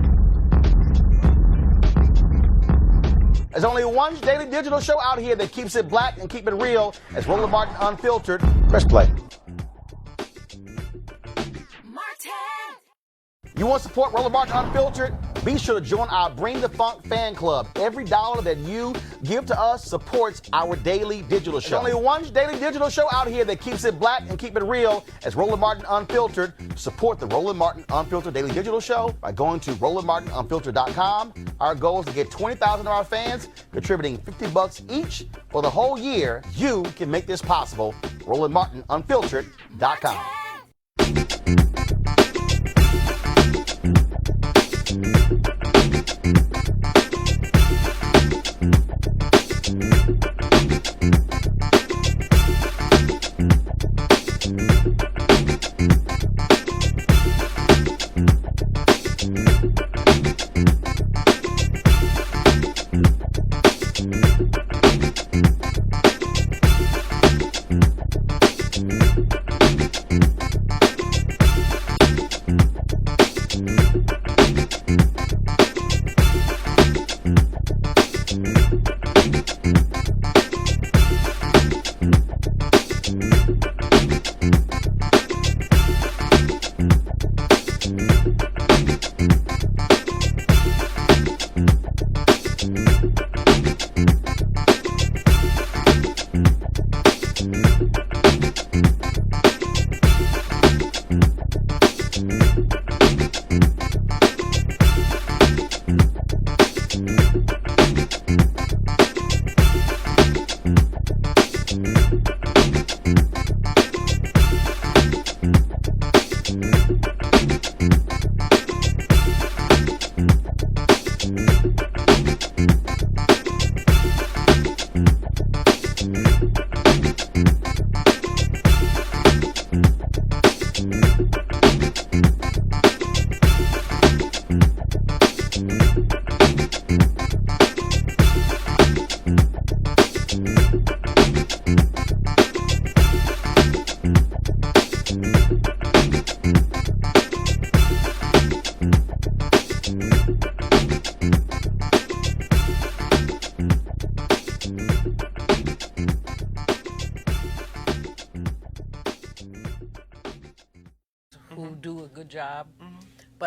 There's only one daily digital show out here that keeps it black and keep it real. It's Roland Martin Unfiltered. Press play. You want to support Roland Martin Unfiltered? Be sure to join our Bring the Funk fan club. Every dollar that you give to us supports our daily digital show. There's only one daily digital show out here that keeps it black and keep it real. It's Roland Martin Unfiltered. Support the Roland Martin Unfiltered daily digital show by going to RolandMartinUnfiltered.com. Our goal is to get 20,000 of our fans contributing $50 each for the whole year. You can make this possible. RolandMartinUnfiltered.com.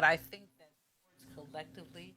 I think that collectively.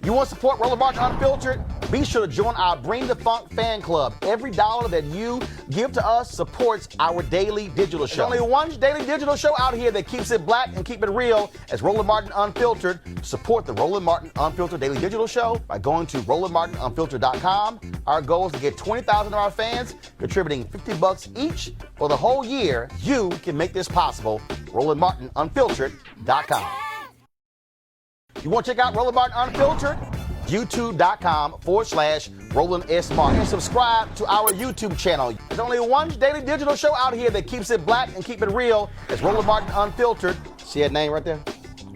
You want to support Roland Martin Unfiltered? Be sure to join our Bring the Funk fan club. Every dollar that you give to us supports our daily digital show. There's only one daily digital show out here that keeps it black and keep it real as Roland Martin Unfiltered. Support the Roland Martin Unfiltered daily digital show by going to RolandMartinUnfiltered.com. Our goal is to get 20,000 of our fans contributing $50 each for the whole year. You can make this possible. RolandMartinUnfiltered.com. You want to check out Roland Martin Unfiltered? YouTube.com/Roland S. Martin. And subscribe to our YouTube channel. There's only one daily digital show out here that keeps it black and keep it real. It's Roland Martin Unfiltered. See that name right there?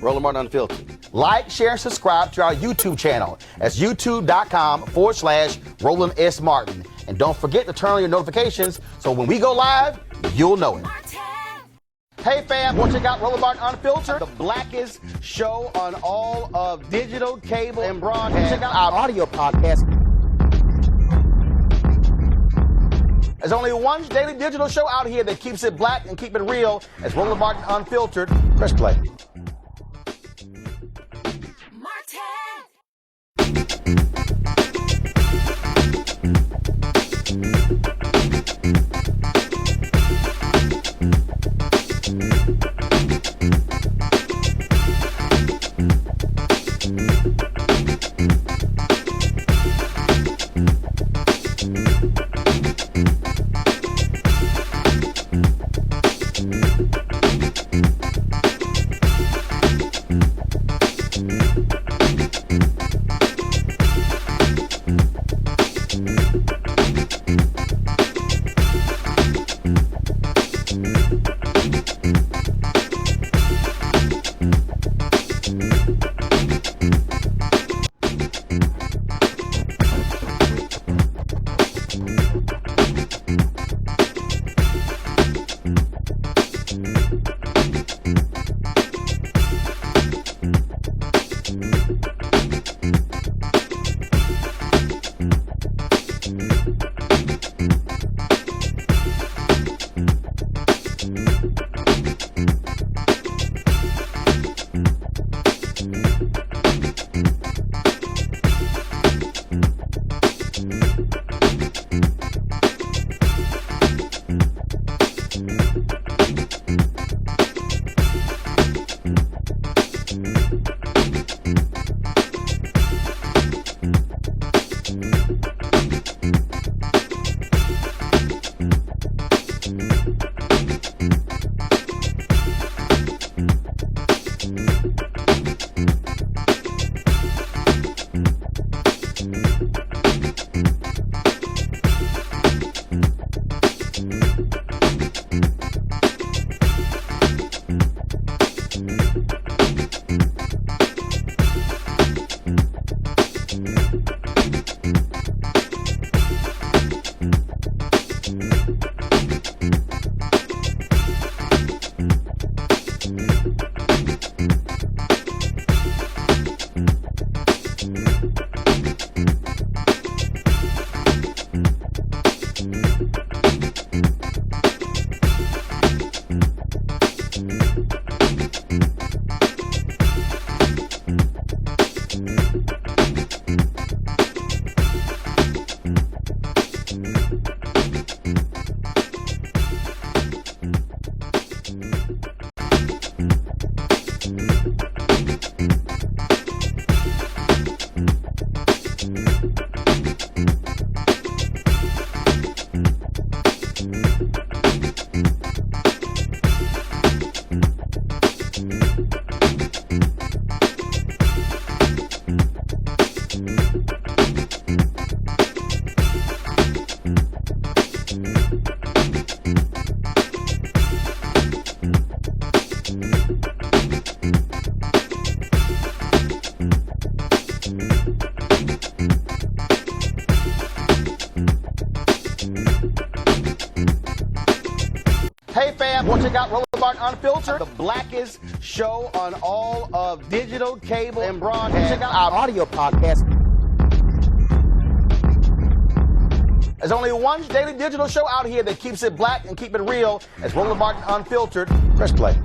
Roland Martin Unfiltered. Like, share, and subscribe to our YouTube channel. That's YouTube.com/Roland S. Martin. And don't forget to turn on your notifications so when we go live, you'll know it. Hey fam, want to check out Roland Martin Unfiltered? The blackest show on all of digital, cable, and broadcast. Check out our audio podcast. There's only one daily digital show out here that keeps it black and keep it real. It's Roland Martin Unfiltered. Press play. Martin Unfiltered, the blackest show on all of digital, cable, and broadcast. Check out our audio podcast. There's only one daily digital show out here that keeps it black and keep it real. It's Roland Martin Unfiltered. Press play.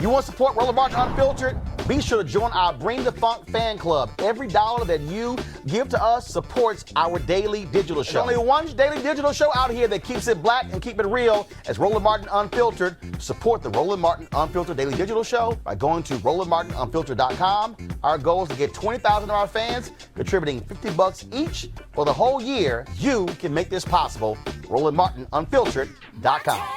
You want to support Roland Martin Unfiltered? Be sure to join our Bring the Funk fan club. Every dollar that you give to us supports our daily digital show. There's only one daily digital show out here that keeps it black and keep it real. It's Roland Martin Unfiltered. Support the Roland Martin Unfiltered daily digital show by going to RolandMartinUnfiltered.com. Our goal is to get 20,000 of our fans contributing $50 each for the whole year. You can make this possible. RolandMartinUnfiltered.com.